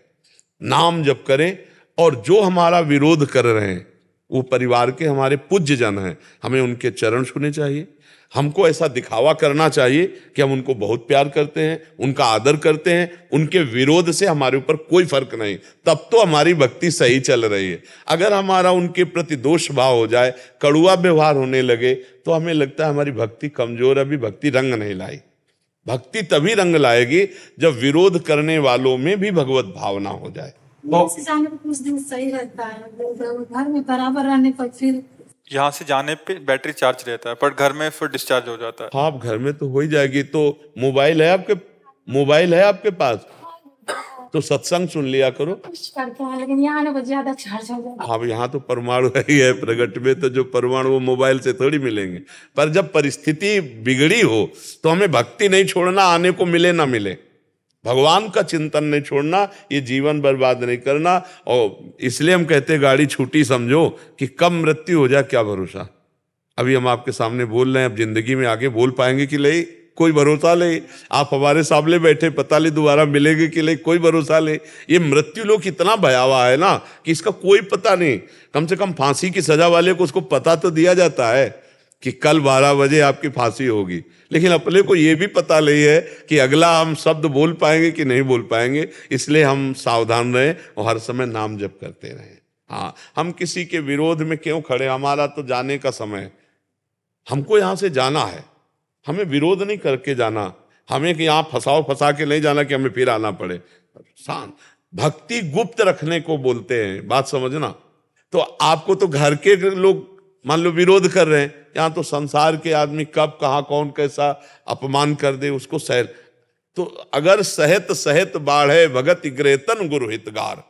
नाम जप करें, और जो हमारा विरोध कर रहे हैं वो परिवार के हमारे पूज्य जन हैं, हमें उनके चरण छूने चाहिए। हमको ऐसा दिखावा करना चाहिए कि हम उनको बहुत प्यार करते हैं, उनका आदर करते हैं, उनके विरोध से हमारे ऊपर कोई फर्क नहीं, तब तो हमारी भक्ति सही चल रही है। अगर हमारा उनके प्रति दोष भाव हो जाए, कड़ुआ व्यवहार होने लगे, तो हमें लगता है हमारी भक्ति कमजोर, अभी भक्ति रंग नहीं लाई। भक्ति तभी रंग लाएगी जब विरोध करने वालों में भी भगवत भावना हो जाए। से जाने पर कुछ दिन सही रहता है, घर में बराबर रहने पर फिर यहाँ से जाने पे बैटरी चार्ज रहता है, पर घर में फिर डिस्चार्ज हो जाता है। हाँ, आप घर में तो हो ही जाएगी। तो मोबाइल है आपके पास, तो सत्संग सुन लिया करो। कुछ करते हैं, लेकिन यहाँ आने पर ज्यादा चार्ज हो जाता है। हाँ, यहाँ तो परमाणु ही है प्रगट में, तो जो परमाणु वो मोबाइल से थोड़ी मिलेंगे। पर जब परिस्थिति बिगड़ी हो तो हमें भक्ति नहीं छोड़ना, आने को मिले ना मिले, भगवान का चिंतन नहीं छोड़ना, ये जीवन बर्बाद नहीं करना। और इसलिए हम कहते हैं गाड़ी छूटी समझो, कि कब मृत्यु हो जाए क्या भरोसा। अभी हम आपके सामने बोल रहे हैं, अब जिंदगी में आगे बोल पाएंगे कि नहीं, कोई भरोसा नहीं। आप हमारे सामने बैठे, पता नहीं दोबारा मिलेंगे कि नहीं, कोई भरोसा नहीं। ये मृत्यु लोग इतना भयावह है ना कि इसका कोई पता नहीं। कम से कम फांसी की सजा वाले को उसको पता तो दिया जाता है कि कल 12 बजे आपकी फांसी होगी, लेकिन अपने को ये भी पता नहीं है कि अगला हम शब्द बोल पाएंगे कि नहीं बोल पाएंगे। इसलिए हम सावधान रहें और हर समय नाम जप करते रहें। हाँ, हम किसी के विरोध में क्यों खड़े, हमारा तो जाने का समय है, हमको यहाँ से जाना है, हमें विरोध नहीं करके जाना, हमें कि यहाँ फंसा के नहीं जाना कि हमें फिर आना पड़े। शांत भक्ति गुप्त रखने को बोलते हैं, बात समझना। तो आपको तो घर के लोग मान लो विरोध कर रहे हैं, यहाँ तो संसार के आदमी कब कहाँ कौन कैसा अपमान कर दे उसको सह। तो अगर सहत सहत बाढ़े भगत ग्रेतन गुरु हितगार,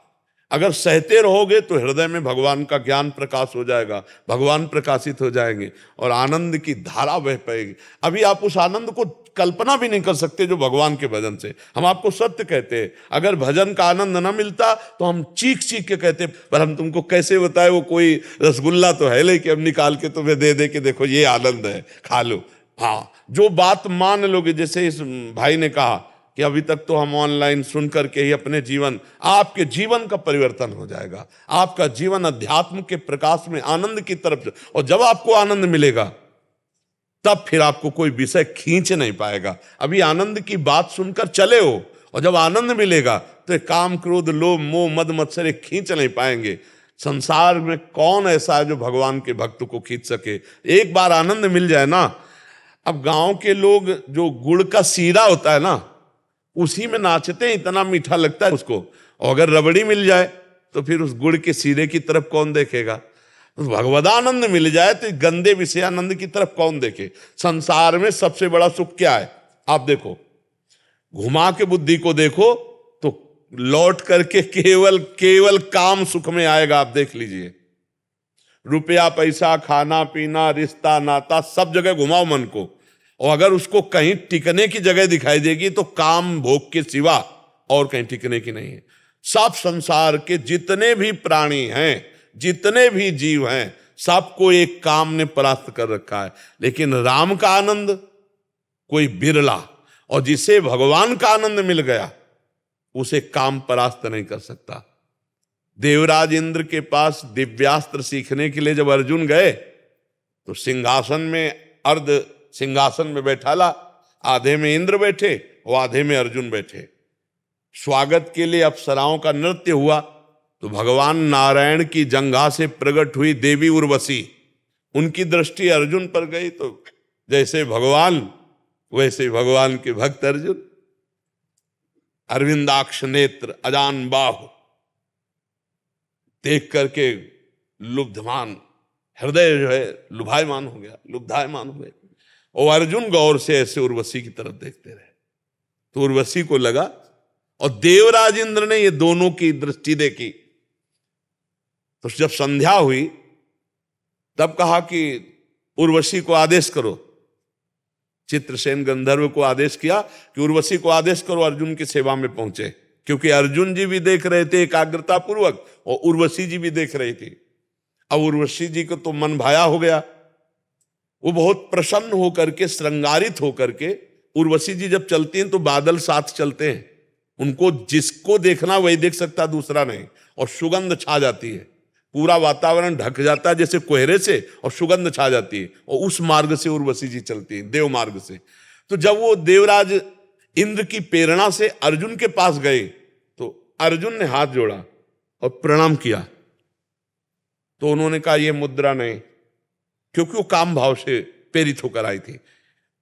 अगर सहते रहोगे तो हृदय में भगवान का ज्ञान प्रकाश हो जाएगा, भगवान प्रकाशित हो जाएंगे और आनंद की धारा बह पाएगी। अभी आप उस आनंद को कल्पना भी नहीं कर सकते जो भगवान के भजन से। हम आपको सत्य कहते हैं, अगर भजन का आनंद ना मिलता तो हम चीख चीख के कहते, पर हम तुमको कैसे बताए, वो कोई रसगुल्ला तो है नहीं कि हम निकाल के तुम्हें दे दे कि देखो ये आनंद है, खा लो। हाँ, जो बात मान लोगे, जैसे इस भाई ने कहा कि अभी तक तो हम ऑनलाइन सुन करके ही अपने जीवन, आपके जीवन का परिवर्तन हो जाएगा, आपका जीवन अध्यात्म के प्रकाश में आनंद की तरफ। और जब आपको आनंद मिलेगा तब फिर आपको कोई विषय खींच नहीं पाएगा। अभी आनंद की बात सुनकर चले हो, और जब आनंद मिलेगा तो काम क्रोध लोभ मोह मद मत्सर खींच नहीं पाएंगे। संसार में कौन ऐसा है जो भगवान के भक्त को खींच सके। एक बार आनंद मिल जाए ना, अब गांव के लोग जो गुड़ का सीरा होता है ना, उसी में नाचते हैं, इतना मीठा लगता है उसको। और अगर रबड़ी मिल जाए तो फिर उस गुड़ के सीरे की तरफ कौन देखेगा। भगवदानंद मिल जाए तो गंदे विषयानंद की तरफ कौन देखे। संसार में सबसे बड़ा सुख क्या है, आप देखो, घुमा के बुद्धि को देखो तो लौट करके केवल काम सुख में आएगा। आप देख लीजिए, रुपया पैसा खाना पीना रिश्ता नाता सब जगह घुमाओ मन को, और अगर उसको कहीं टिकने की जगह दिखाई देगी तो काम भोग के सिवा और कहीं टिकने की नहीं है। सब संसार के जितने भी प्राणी हैं, जितने भी जीव हैं, सबको एक काम ने परास्त कर रखा है। लेकिन राम का आनंद कोई बिरला, और जिसे भगवान का आनंद मिल गया उसे काम परास्त नहीं कर सकता। देवराज इंद्र के पास दिव्यास्त्र सीखने के लिए जब अर्जुन गए तो सिंहासन में बैठाला, आधे में इंद्र बैठे और आधे में अर्जुन बैठे। स्वागत के लिए अप्सराओं का नृत्य हुआ तो भगवान नारायण की जंघा से प्रकट हुई देवी उर्वशी, उनकी दृष्टि अर्जुन पर गई तो जैसे भगवान वैसे भगवान के भक्त अर्जुन। अरविंदाक्ष नेत्र अजान बाहु देख करके लुब्धमान हृदय जो है लुभायमान हो गया, लुब्धायमान हो गया। और अर्जुन गौर से ऐसे उर्वशी की तरफ देखते रहे तो उर्वशी को लगा, और देवराज इंद्र ने ये दोनों की दृष्टि देखी। तो जब संध्या हुई तब कहा कि उर्वशी को आदेश करो, चित्रसेन गंधर्व को आदेश किया कि उर्वशी को आदेश करो अर्जुन की सेवा में पहुंचे, क्योंकि अर्जुन जी भी देख रहे थे एकाग्रता पूर्वक और उर्वशी जी भी देख रही थी। अब उर्वशी जी को तो मन भाया हो गया, वो बहुत प्रसन्न होकर के श्रृंगारित होकर के, उर्वशी जी जब चलती हैं तो बादल साथ चलते हैं, उनको जिसको देखना वही देख सकता दूसरा नहीं, और सुगंध छा जाती है, पूरा वातावरण ढक जाता है जैसे कोहरे से, और सुगंध छा जाती है, और उस मार्ग से उर्वशी जी चलती है, देव मार्ग से। तो जब वो देवराज इंद्र की प्रेरणा से अर्जुन के पास गए तो अर्जुन ने हाथ जोड़ा और प्रणाम किया। तो उन्होंने कहा ये मुद्रा नहीं, क्योंकि वो काम भाव से प्रेरित होकर आई थी।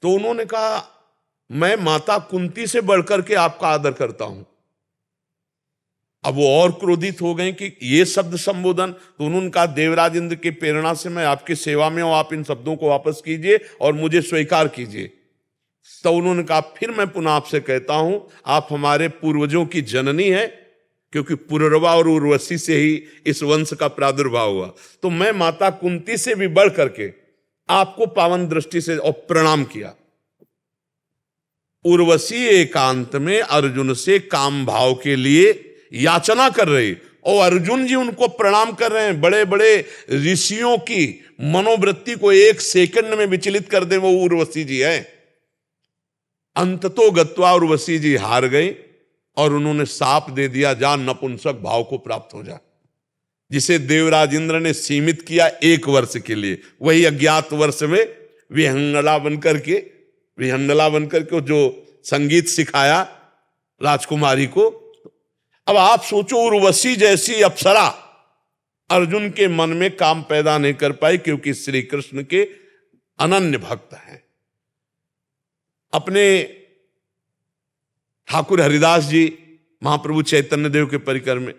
तो उन्होंने कहा मैं माता कुंती से बढ़कर के आपका आदर करता हूं। अब वो और क्रोधित हो गए कि ये शब्द संबोधन। तो उन्होंने कहा देवराज इंद्र की प्रेरणा से मैं आपकी सेवा में हूं, आप इन शब्दों को वापस कीजिए और मुझे स्वीकार कीजिए। तो उन्होंने कहा फिर मैं पुनः आपसे कहता हूं, आप हमारे पूर्वजों की जननी है, क्योंकि पुररवा और उर्वशी से ही इस वंश का प्रादुर्भाव हुआ। तो मैं माता कुंती से भी बढ़ करके आपको पावन दृष्टि से और प्रणाम किया। उर्वशी एकांत में अर्जुन से काम भाव के लिए याचना कर रही, और अर्जुन जी उनको प्रणाम कर रहे हैं। बड़े बड़े ऋषियों की मनोवृत्ति को एक सेकंड में विचलित कर दे वो उर्वशी जी है। अंततो गत्वा उर्वशी जी हार गई और उन्होंने साप दे दिया, जा नपुंसक भाव को प्राप्त हो जा। जिसे देवराज इंद्र ने सीमित किया 1 वर्ष के लिए, वही अज्ञात वर्ष में विहंगला बनकर के जो संगीत सिखाया राजकुमारी को। अब आप सोचो, उर्वशी जैसी अप्सरा अर्जुन के मन में काम पैदा नहीं कर पाई, क्योंकि श्री कृष्ण के अनन्य भक्त हैं। अपने ठाकुर हरिदास जी महाप्रभु चैतन्य देव के परिकर में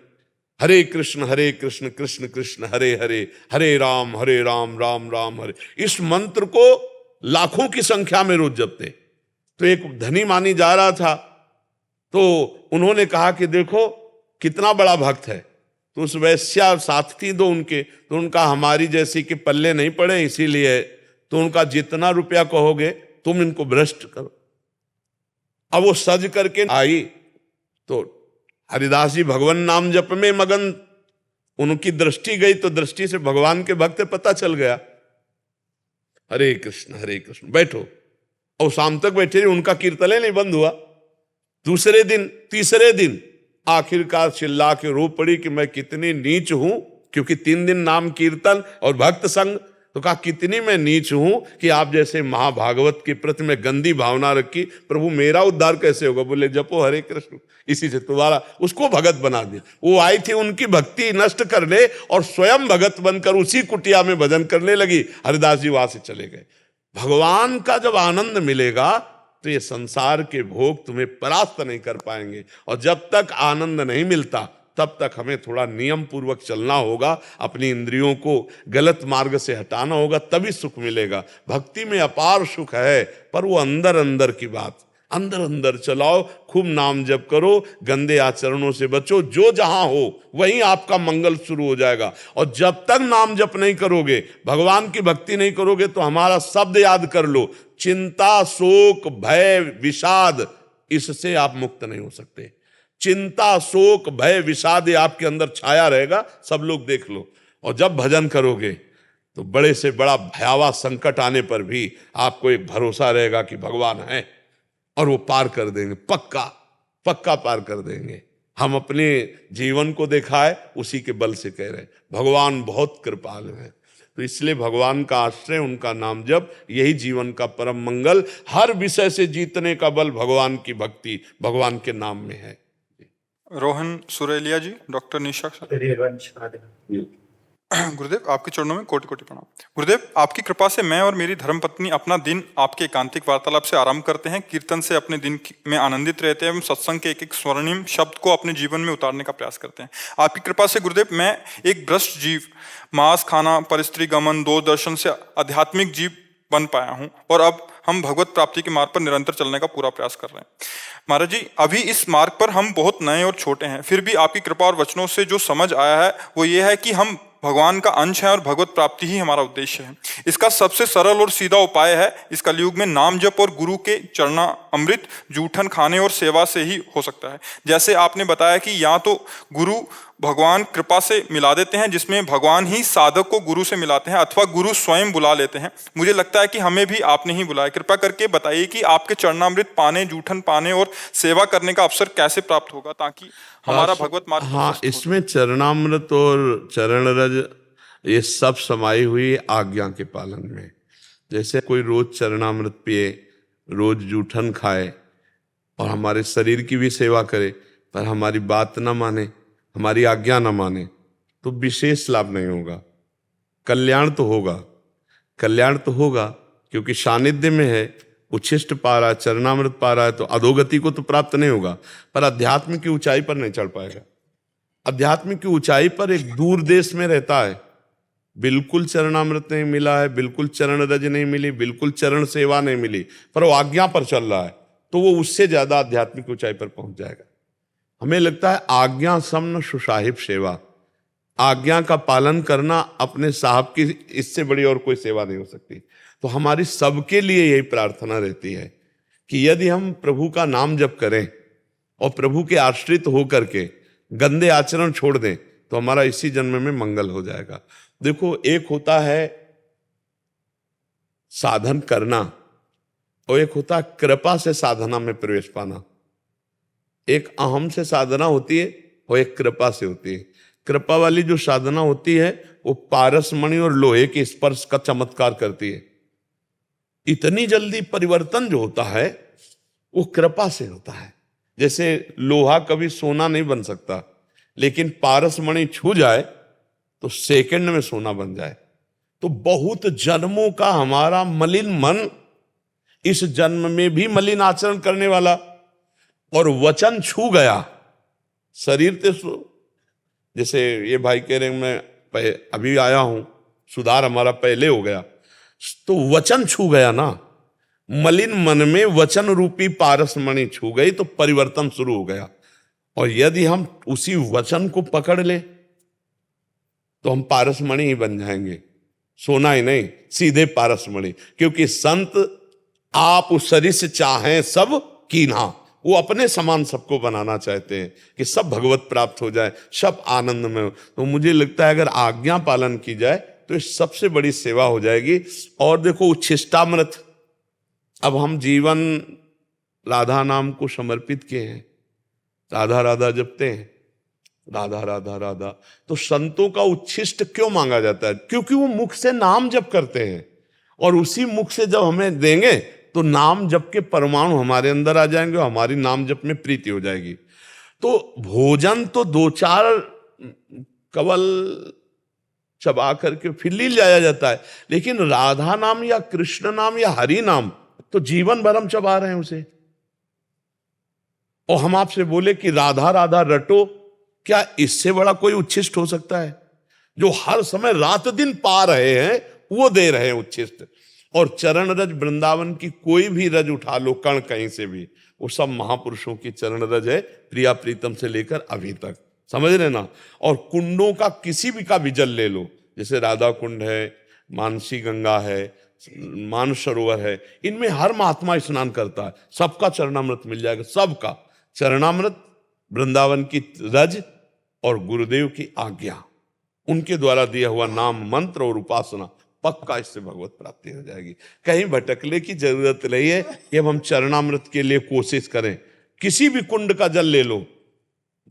हरे कृष्ण कृष्ण कृष्ण हरे हरे, हरे राम राम राम हरे, इस मंत्र को लाखों की संख्या में रोज जपते। तो एक धनी मानी जा रहा था, तो उन्होंने कहा कि देखो कितना बड़ा भक्त है। तो उस वैश्या साथ थी दो उनके, तो उनका हमारी जैसी के पल्ले नहीं पड़े, इसीलिए तो उनका जितना रुपया कहोगे तुम इनको भ्रष्ट करो। अब वो सज करके आई तो हरिदास जी भगवान नाम जप में मगन, उनकी दृष्टि गई तो दृष्टि से भगवान के भक्त पता चल गया। हरे कृष्ण बैठो, और शाम तक बैठे रहे, उनका कीर्तन नहीं बंद हुआ। दूसरे दिन तीसरे दिन आखिरकार चिल्ला के रो पड़ी कि मैं कितनी नीच हूं, क्योंकि 3 दिन नाम कीर्तन और भक्त संग। तो कहा कितनी मैं नीच हूं कि आप जैसे महाभागवत के प्रति में गंदी भावना रखी, प्रभु मेरा उद्धार कैसे होगा। बोले जपो हरे कृष्ण, इसी से तुम्हारा, उसको भगत बना दिया। वो आई थी उनकी भक्ति नष्ट करने और स्वयं भगत बनकर उसी कुटिया में भजन करने लगी। हरिदास जी वहां से चले गए। भगवान का जब आनंद मिलेगा तो ये संसार के भोग तुम्हें परास्त नहीं कर पाएंगे, और जब तक आनंद नहीं मिलता तब तक हमें थोड़ा नियम पूर्वक चलना होगा, अपनी इंद्रियों को गलत मार्ग से हटाना होगा, तभी सुख मिलेगा। भक्ति में अपार सुख है, पर वो अंदर अंदर की बात, अंदर अंदर चलाओ, खूब नाम जप करो, गंदे आचरणों से बचो, जो जहां हो वहीं आपका मंगल शुरू हो जाएगा। और जब तक नाम जप नहीं करोगे, भगवान की भक्ति नहीं करोगे, तो हमारा शब्द याद कर लो, चिंता शोक भय विषाद, इससे आप मुक्त नहीं हो सकते। चिंता शोक भय विषाद आपके अंदर छाया रहेगा, सब लोग देख लो। और जब भजन करोगे तो बड़े से बड़ा भयावह संकट आने पर भी आपको एक भरोसा रहेगा कि भगवान है, और वो पार कर देंगे, पक्का पार कर देंगे। हम अपने जीवन को देखा है, उसी के बल से कह रहे हैं, भगवान बहुत कृपालु है। तो इसलिए भगवान का आश्रय, उनका नाम जप, यही जीवन का परम मंगल। हर विषय से जीतने का बल भगवान की भक्ति, भगवान के नाम में है। रोहन सुरेलिया जी, डॉक्टर निशा गुरुदेव, आपके चरणों में कोटि कोटि प्रणाम। गुरुदेव, आपकी कृपा से मैं और मेरी धर्मपत्नी अपना दिन आपके एकांतिक वार्तालाप से आरंभ करते हैं, कीर्तन से अपने दिन में आनंदित रहते हैं एवं सत्संग के एक एक स्वर्णिम शब्द को अपने जीवन में उतारने का प्रयास करते हैं। आपकी कृपा से गुरुदेव, मैं एक भ्रष्ट जीव, मांस खाना, परिस्त्री गमन, दो दर्शन से आध्यात्मिक जीव बन पाया हूँ, और अब हम भगवत प्राप्ति के मार्ग पर निरंतर चलने का पूरा प्रयास कर रहे हैं। महाराज जी, अभी इस मार्ग पर हम बहुत नए और छोटे हैं, फिर भी आपकी कृपा और वचनों से जो समझ आया है वो ये है कि हम भगवान का अंश है और भगवत प्राप्ति ही हमारा उद्देश्य है। इसका सबसे सरल और सीधा उपाय है इस कलयुग में नाम जप और गुरु के चरणा अमृत जूठन खाने और सेवा से ही हो सकता है। जैसे आपने बताया कि या तो गुरु भगवान कृपा से मिला देते हैं, जिसमें भगवान ही साधक को गुरु से मिलाते हैं अथवा गुरु स्वयं बुला लेते हैं। मुझे लगता है कि हमें भी आपने ही बुलाया। कृपा करके बताइए कि आपके चरणामृत पाने, जूठन पाने और सेवा करने का अवसर कैसे प्राप्त होगा ताकि हमारा भगवत मार्ग हाँ, प्रशस्त हो। इसमें चरणामृत और चरण रज ये सब समाई हुई आज्ञा के पालन में। जैसे कोई रोज चरणामृत पिए, रोज जूठन खाए और हमारे शरीर की भी सेवा करे, पर हमारी बात ना माने, हमारी आज्ञा ना माने, तो विशेष लाभ नहीं होगा। कल्याण तो होगा, कल्याण तो होगा, क्योंकि सानिध्य में है, उच्छिष्ट पा रहा है, चरणामृत पा रहा है, तो अधोगति को तो प्राप्त नहीं होगा, पर अध्यात्म की ऊंचाई पर नहीं चढ़ पाएगा। अध्यात्म की ऊंचाई पर एक दूर देश में रहता है, बिल्कुल चरणामृत नहीं मिला है, बिल्कुल चरण रज नहीं मिली, बिल्कुल चरण सेवा नहीं मिली, पर वो आज्ञा पर चल रहा है, तो वो उससे ज्यादा आध्यात्मिक ऊंचाई पर पहुंच जाएगा। हमें लगता है आज्ञा समन सुसाहिब सेवा, आज्ञा का पालन करना अपने साहब की इससे बड़ी और कोई सेवा नहीं हो सकती। तो हमारी सबके लिए यही प्रार्थना रहती है कि यदि हम प्रभु का नाम जप करें और प्रभु के आश्रित होकर के गंदे आचरण छोड़ दें, तो हमारा इसी जन्म में मंगल हो जाएगा। देखो, एक होता है साधन करना और एक होता है कृपा से साधना में प्रवेश पाना। एक अहम से साधना होती है और एक कृपा से होती है। कृपा वाली जो साधना होती है वो पारसमणि और लोहे के स्पर्श का चमत्कार करती है। इतनी जल्दी परिवर्तन जो होता है वो कृपा से होता है। जैसे लोहा कभी सोना नहीं बन सकता, लेकिन पारसमणि छू जाए तो सेकंड में सोना बन जाए। तो बहुत जन्मों का हमारा मलिन मन इस जन्म में भी मलिन आचरण करने वाला, और वचन छू गया, शरीर तो जैसे ये भाई कह रहे हैं मैं अभी आया हूं, सुधार हमारा पहले हो गया, तो वचन छू गया ना, मलिन मन में वचन रूपी पारसमणि छू गई तो परिवर्तन शुरू हो गया। और यदि हम उसी वचन को पकड़ ले तो हम पारसमणि ही बन जाएंगे, सोना ही नहीं, सीधे पारसमणि। क्योंकि संत आप उस शरीर से चाहें सब कीन्हा, वो अपने समान सबको बनाना चाहते हैं कि सब भगवत प्राप्त हो जाए, सब आनंद में हो। तो मुझे लगता है अगर आज्ञा पालन की जाए तो ये सबसे बड़ी सेवा हो जाएगी। और देखो, उच्छिष्टामृत, अब हम जीवन राधा नाम को समर्पित किए हैं, राधा राधा जपते हैं, राधा राधा राधा, तो संतों का उच्छिष्ट क्यों मांगा जाता है? क्योंकि वो मुख से नाम जप करते हैं, और उसी मुख से जब हमें देंगे तो नाम जप के परमाणु हमारे अंदर आ जाएंगे और हमारी नाम जप में प्रीति हो जाएगी। तो भोजन तो दो चार कवल चबा करके फिर ली जाया जाता है, लेकिन राधा नाम या कृष्ण नाम या हरि नाम तो जीवन भर हम चबा रहे हैं उसे। और हम आपसे बोले कि राधा राधा रटो, क्या इससे बड़ा कोई उच्छिष्ट हो सकता है? जो हर समय रात दिन पा रहे हैं वो दे रहे हैं उच्छिष्ट। और चरण रज वृंदावन की कोई भी रज उठा लो, कण कहीं से भी, वो सब महापुरुषों की चरण रज है, प्रिया प्रीतम से लेकर अभी तक, समझ रहे ना। और कुंडों का किसी भी का भी जल ले लो, जैसे राधा कुंड है, मानसी गंगा है, मानस सरोवर है, इनमें हर महात्मा स्नान करता है, सबका चरणामृत मिल जाएगा। सबका चरणामृत, वृंदावन की रज और गुरुदेव की आज्ञा, उनके द्वारा दिया हुआ नाम मंत्र और उपासना, पक्का इससे भगवत प्राप्ति हो जाएगी। कहीं भटकने की जरूरत नहीं है कि अब हम चरणामृत के लिए कोशिश करें। किसी भी कुंड का जल ले लो,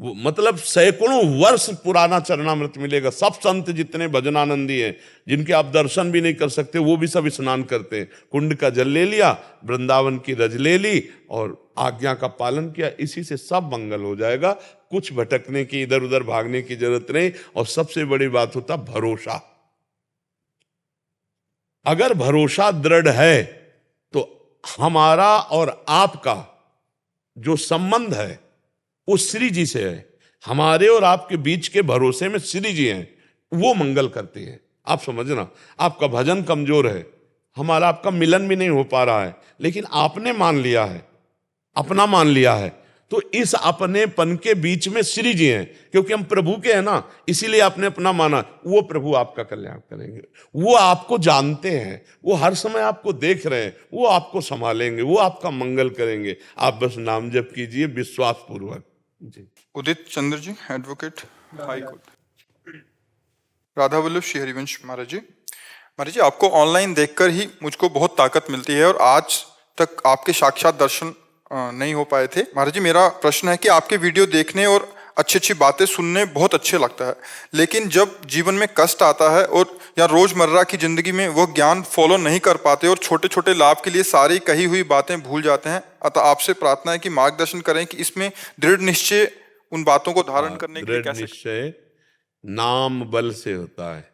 वो मतलब सैकड़ों वर्ष पुराना चरणामृत मिलेगा। सब संत जितने भजनानंदी हैं, जिनके आप दर्शन भी नहीं कर सकते, वो भी सब स्नान करते हैं। कुंड का जल ले लिया, वृंदावन की रज ले ली और आज्ञा का पालन किया, इसी से सब मंगल हो जाएगा। कुछ भटकने की, इधर उधर भागने की जरूरत नहीं। और सबसे बड़ी बात होता भरोसा। अगर भरोसा दृढ़ है तो हमारा और आपका जो संबंध है वो श्री जी से है। हमारे और आपके बीच के भरोसे में श्री जी हैं, वो मंगल करते हैं। आप समझना, आपका भजन कमजोर है, हमारा आपका मिलन भी नहीं हो पा रहा है, लेकिन आपने मान लिया है, अपना मान लिया है, तो इस अपनेपन के बीच में श्री जी हैं। क्योंकि हम प्रभु के हैं ना, इसीलिए आपने अपना माना। वो प्रभु आपका कल्याण करेंगे, वो आपको जानते हैं, वो हर समय आपको देख रहे हैं, वो आपको संभालेंगे, वो आपका मंगल करेंगे। आप बस नाम जप कीजिए विश्वास पूर्वक। जी। Udit Chandra ji, advocate. High court. Radha Vallabh Shri Harivansh Maharaj ji, आपको ऑनलाइन देखकर ही मुझको बहुत ताकत मिलती है और आज तक आपके साक्षात दर्शन नहीं हो पाए थे। महाराज जी, मेरा प्रश्न है कि आपके वीडियो देखने और अच्छी अच्छी बातें सुनने बहुत अच्छे लगता है, लेकिन जब जीवन में कष्ट आता है और या रोजमर्रा की जिंदगी में वो ज्ञान फॉलो नहीं कर पाते और छोटे छोटे लाभ के लिए सारी कही हुई बातें भूल जाते हैं। अतः आपसे प्रार्थना है कि मार्गदर्शन करें कि इसमें दृढ़ निश्चय उन बातों को धारण करने के लिए दृढ़ कैसे। निश्चय नाम बल से होता है।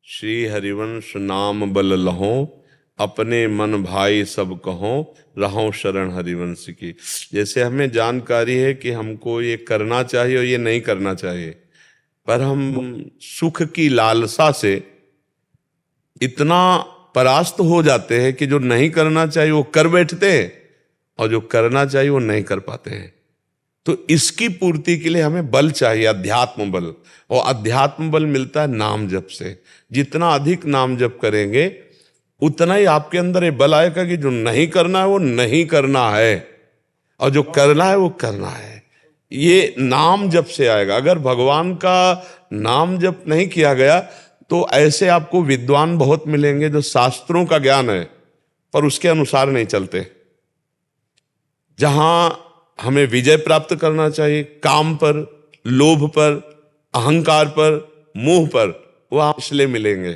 श्री हरिवंश नाम बल लहो, अपने मन भाई सब कहो, रहो शरण हरिवंश की। जैसे हमें जानकारी है कि हमको ये करना चाहिए और ये नहीं करना चाहिए, पर हम सुख की लालसा से इतना परास्त हो जाते हैं कि जो नहीं करना चाहिए वो कर बैठते हैं और जो करना चाहिए वो नहीं कर पाते हैं। तो इसकी पूर्ति के लिए हमें बल चाहिए, अध्यात्म बल। और अध्यात्म बल मिलता है नाम जप से। जितना अधिक नाम जप करेंगे उतना ही आपके अंदर ये बल आएगा कि जो नहीं करना है वो नहीं करना है और जो करना है वो करना है। ये नाम जप से आएगा। अगर भगवान का नाम जप नहीं किया गया तो ऐसे आपको विद्वान बहुत मिलेंगे जो शास्त्रों का ज्ञान है पर उसके अनुसार नहीं चलते। जहां हमें विजय प्राप्त करना चाहिए काम पर, लोभ पर, अहंकार पर, मोह पर, वह इसलिए मिलेंगे।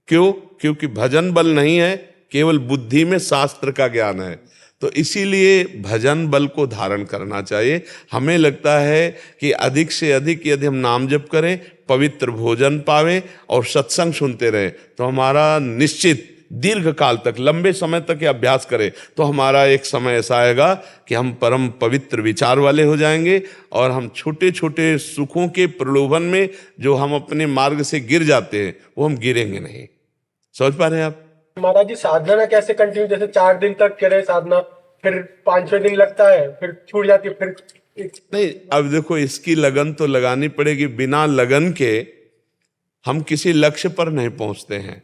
क्यों? क्योंकि भजन बल नहीं है, केवल बुद्धि में शास्त्र का ज्ञान है। तो इसीलिए भजन बल को धारण करना चाहिए। हमें लगता है कि अधिक से अधिक यदि हम नाम जप करें, पवित्र भोजन पावें और सत्संग सुनते रहें तो हमारा निश्चित दीर्घ काल तक, लंबे समय तक ये अभ्यास करें तो हमारा एक समय ऐसा आएगा कि हम परम पवित्र विचार वाले हो जाएंगे और हम छोटे छोटे सुखों के प्रलोभन में जो हम अपने मार्ग से गिर जाते हैं वो हम गिरेंगे नहीं। समझ पा रहे हैं आप? महाराज जी, साधना कैसे कंटिन्यू? जैसे 4 दिन तक करे साधना, फिर 5-6 दिन लगता है, फिर छूट जाती है, फिर नहीं। अब देखो, इसकी लगन तो लगानी पड़ेगी। बिना लगन के हम किसी लक्ष्य पर नहीं पहुंचते हैं।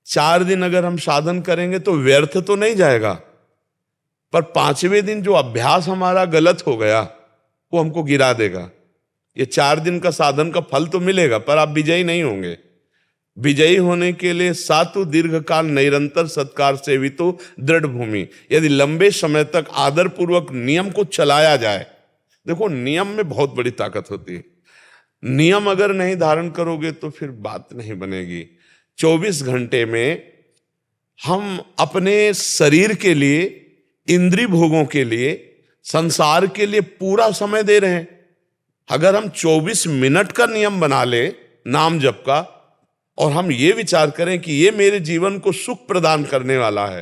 4 दिन अगर हम साधन करेंगे तो व्यर्थ तो नहीं जाएगा, पर 5वें दिन जो अभ्यास हमारा गलत हो गया वो हमको गिरा देगा। ये 4 दिन का साधन का फल तो मिलेगा पर आप विजयी नहीं होंगे। विजयी होने के लिए सातु दीर्घकाल निरंतर सत्कार सेवितो दृढ़ भूमि, यदि लंबे समय तक आदर पूर्वक नियम को चलाया जाए। देखो, नियम में बहुत बड़ी ताकत होती है। नियम अगर नहीं धारण करोगे तो फिर बात नहीं बनेगी। 24 घंटे में हम अपने शरीर के लिए, इंद्रिय भोगों के लिए, संसार के लिए पूरा समय दे रहे हैं। अगर हम 24 मिनट का नियम बना ले नाम जप का और हम ये विचार करें कि ये मेरे जीवन को सुख प्रदान करने वाला है,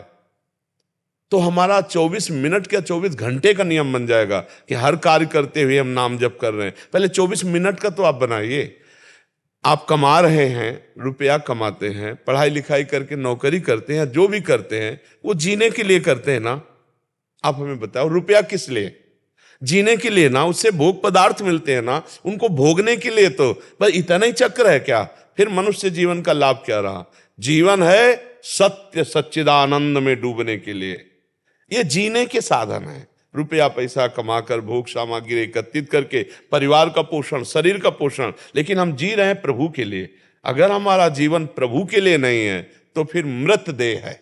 तो हमारा 24 मिनट क्या 24 घंटे का नियम बन जाएगा कि हर कार्य करते हुए हम नाम जप कर रहे हैं। पहले 24 मिनट का तो आप बनाइए। आप कमा रहे हैं, रुपया कमाते हैं, पढ़ाई लिखाई करके नौकरी करते हैं, जो भी करते हैं वो जीने के लिए करते हैं ना। आप हमें बताओ, रुपया किस लिए? जीने के लिए ना। उससे भोग पदार्थ मिलते हैं ना, उनको भोगने के लिए। तो बस इतना ही चक्र है क्या? फिर मनुष्य जीवन का लाभ क्या रहा? जीवन है सत्य सच्चिदानंद में डूबने के लिए। ये जीने के साधन है। रुपया पैसा कमाकर, भोग सामग्री एकत्रित करके परिवार का पोषण, शरीर का पोषण, लेकिन हम जी रहे हैं प्रभु के लिए। अगर हमारा जीवन प्रभु के लिए नहीं है तो फिर मृत देह है।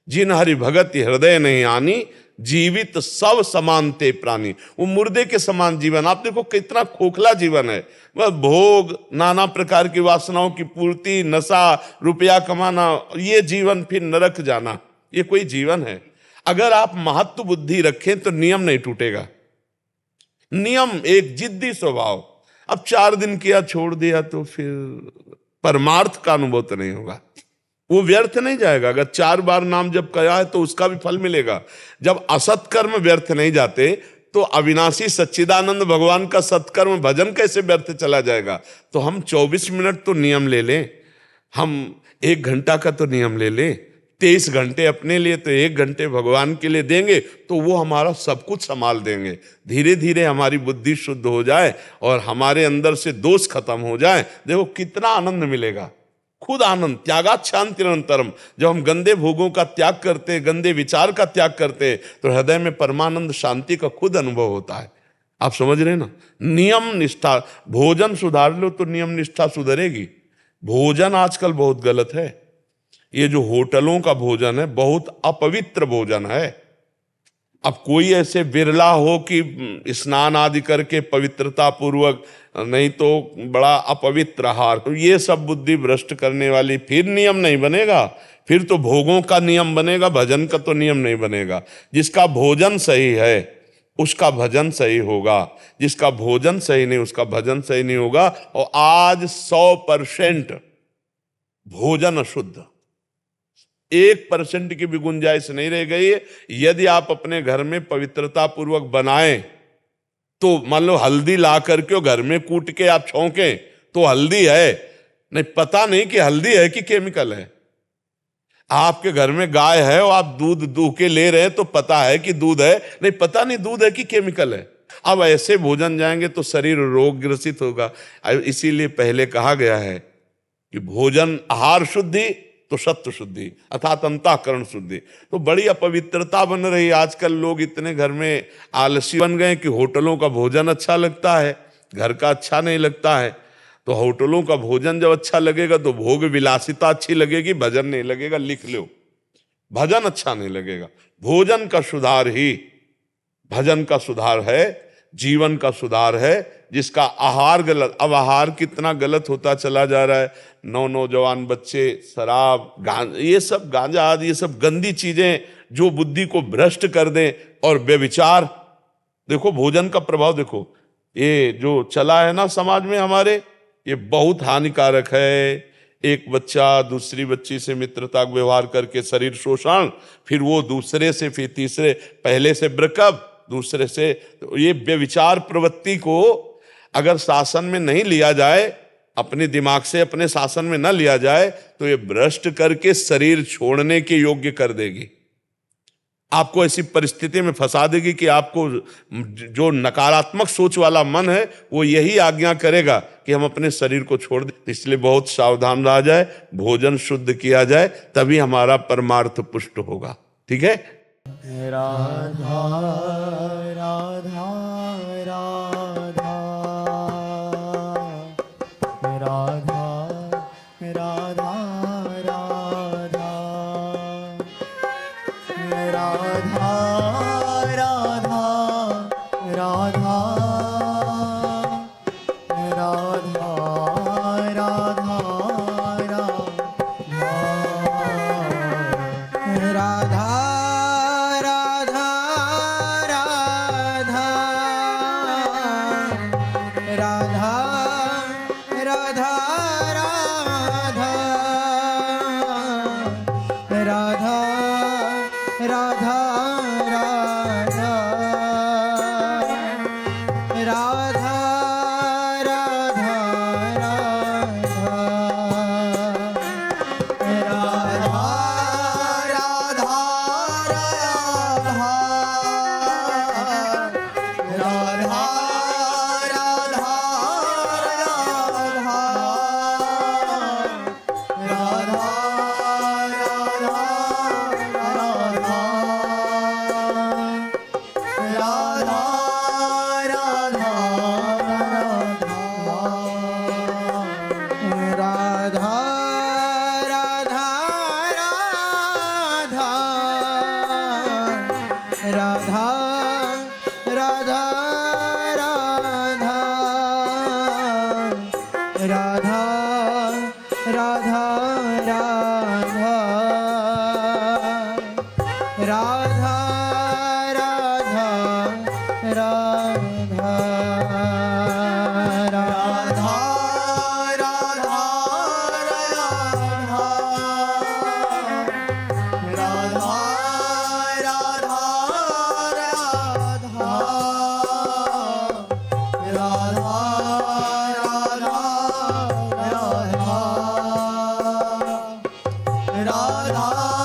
जिन हरि भगत हृदय नहीं आनी, जीवित सब समान ते प्राणी। वो मुर्दे के समान जीवन। आप देखो कितना खोखला जीवन है। वह भोग, नाना प्रकार की वासनाओं की पूर्ति, नशा, रुपया कमाना, ये जीवन, फिर नरक जाना, ये कोई जीवन है? अगर आप महत्व बुद्धि रखें तो नियम नहीं टूटेगा। नियम एक जिद्दी स्वभाव। अब 4 दिन किया, छोड़ दिया तो फिर परमार्थ का अनुभव तो नहीं होगा, वो व्यर्थ नहीं जाएगा। अगर 4 बार नाम जप किया है तो उसका भी फल मिलेगा। जब असत्कर्म व्यर्थ नहीं जाते तो अविनाशी सच्चिदानंद भगवान का सत्कर्म भजन कैसे व्यर्थ चला जाएगा? तो हम 24 मिनट तो नियम ले लें, हम 1 घंटा का तो नियम ले लें, 23 घंटे अपने लिए तो 1 घंटे भगवान के लिए देंगे तो वो हमारा सब कुछ संभाल देंगे। धीरे धीरे हमारी बुद्धि शुद्ध हो जाए और हमारे अंदर से दोष खत्म हो जाए। देखो कितना आनंद मिलेगा, खुद आनंद। त्यागात् शांतिरनंतरम। जब हम गंदे भोगों का त्याग करते हैं, गंदे विचार का त्याग करते हैं तो हृदय में परमानंद शांति का खुद अनुभव होता है। आप समझ रहे हैं ना? नियम निष्ठा, भोजन सुधार लो तो नियम निष्ठा सुधरेगी। भोजन आजकल बहुत गलत है। ये जो होटलों का भोजन है बहुत अपवित्र भोजन है। अब कोई ऐसे बिरला हो कि स्नान आदि करके पवित्रता पूर्वक, नहीं तो बड़ा अपवित्र आहार। तो ये सब बुद्धि भ्रष्ट करने वाली, फिर नियम नहीं बनेगा, फिर तो भोगों का नियम बनेगा, भजन का तो नियम नहीं बनेगा। जिसका भोजन सही है उसका भजन सही होगा, जिसका भोजन सही नहीं उसका भजन सही नहीं होगा। और आज 100% भोजन अशुद्ध, 1% की भी गुंजाइश नहीं रह गई है। यदि आप अपने घर में पवित्रता पूर्वक बनाएं तो मान लो हल्दी ला करके घर में कूट के आप छौंकें तो हल्दी है, नहीं पता नहीं कि हल्दी है कि केमिकल है। आपके घर में गाय है और आप दूध दूह के ले रहे हैं तो पता है कि दूध है, नहीं पता नहीं दूध है कि केमिकल है। अब ऐसे भोजन जाएंगे तो शरीर रोग ग्रसित होगा। इसीलिए पहले कहा गया है कि भोजन आहार शुद्धि तो सत्व शुद्धि अर्थात अंतःकरण शुद्धि। तो बड़ी अपवित्रता बन रही। आजकल लोग इतने घर में आलसी बन गए कि होटलों का भोजन अच्छा लगता है, घर का अच्छा नहीं लगता है। तो होटलों का भोजन जब अच्छा लगेगा तो भोग विलासिता अच्छी लगेगी, भजन नहीं लगेगा। लिख लो, भजन अच्छा नहीं लगेगा। भोजन का सुधार ही भजन का सुधार है, जीवन का सुधार है। जिसका आहार गलत, अब आहार कितना गलत होता चला जा रहा है। नौजवान बच्चे शराब, ये सब गांजा आदि, ये सब गंदी चीजें जो बुद्धि को भ्रष्ट कर दें। और व्यभिचार, देखो भोजन का प्रभाव देखो, ये जो चला है ना समाज में हमारे, ये बहुत हानिकारक है। एक बच्चा दूसरी बच्ची से मित्रता व्यवहार करके शरीर शोषण, फिर वो दूसरे से, फिर तीसरे, पहले से ब्रेकअप, दूसरे से। तो ये व्यभिचार प्रवृत्ति को अगर शासन में नहीं लिया जाए, अपने दिमाग से अपने शासन में न लिया जाए, तो ये भ्रष्ट करके शरीर छोड़ने के योग्य कर देगी। आपको ऐसी परिस्थिति में फंसा देगी कि आपको जो नकारात्मक सोच वाला मन है वो यही आज्ञा करेगा कि हम अपने शरीर को छोड़ दें। इसलिए बहुत सावधान रहा जाए, भोजन शुद्ध किया जाए, तभी हमारा परमार्थ पुष्ट होगा। ठीक है। राधा राधा राधा राधा राधा राधा राधा राधा राधा राधा राधा राधा राधा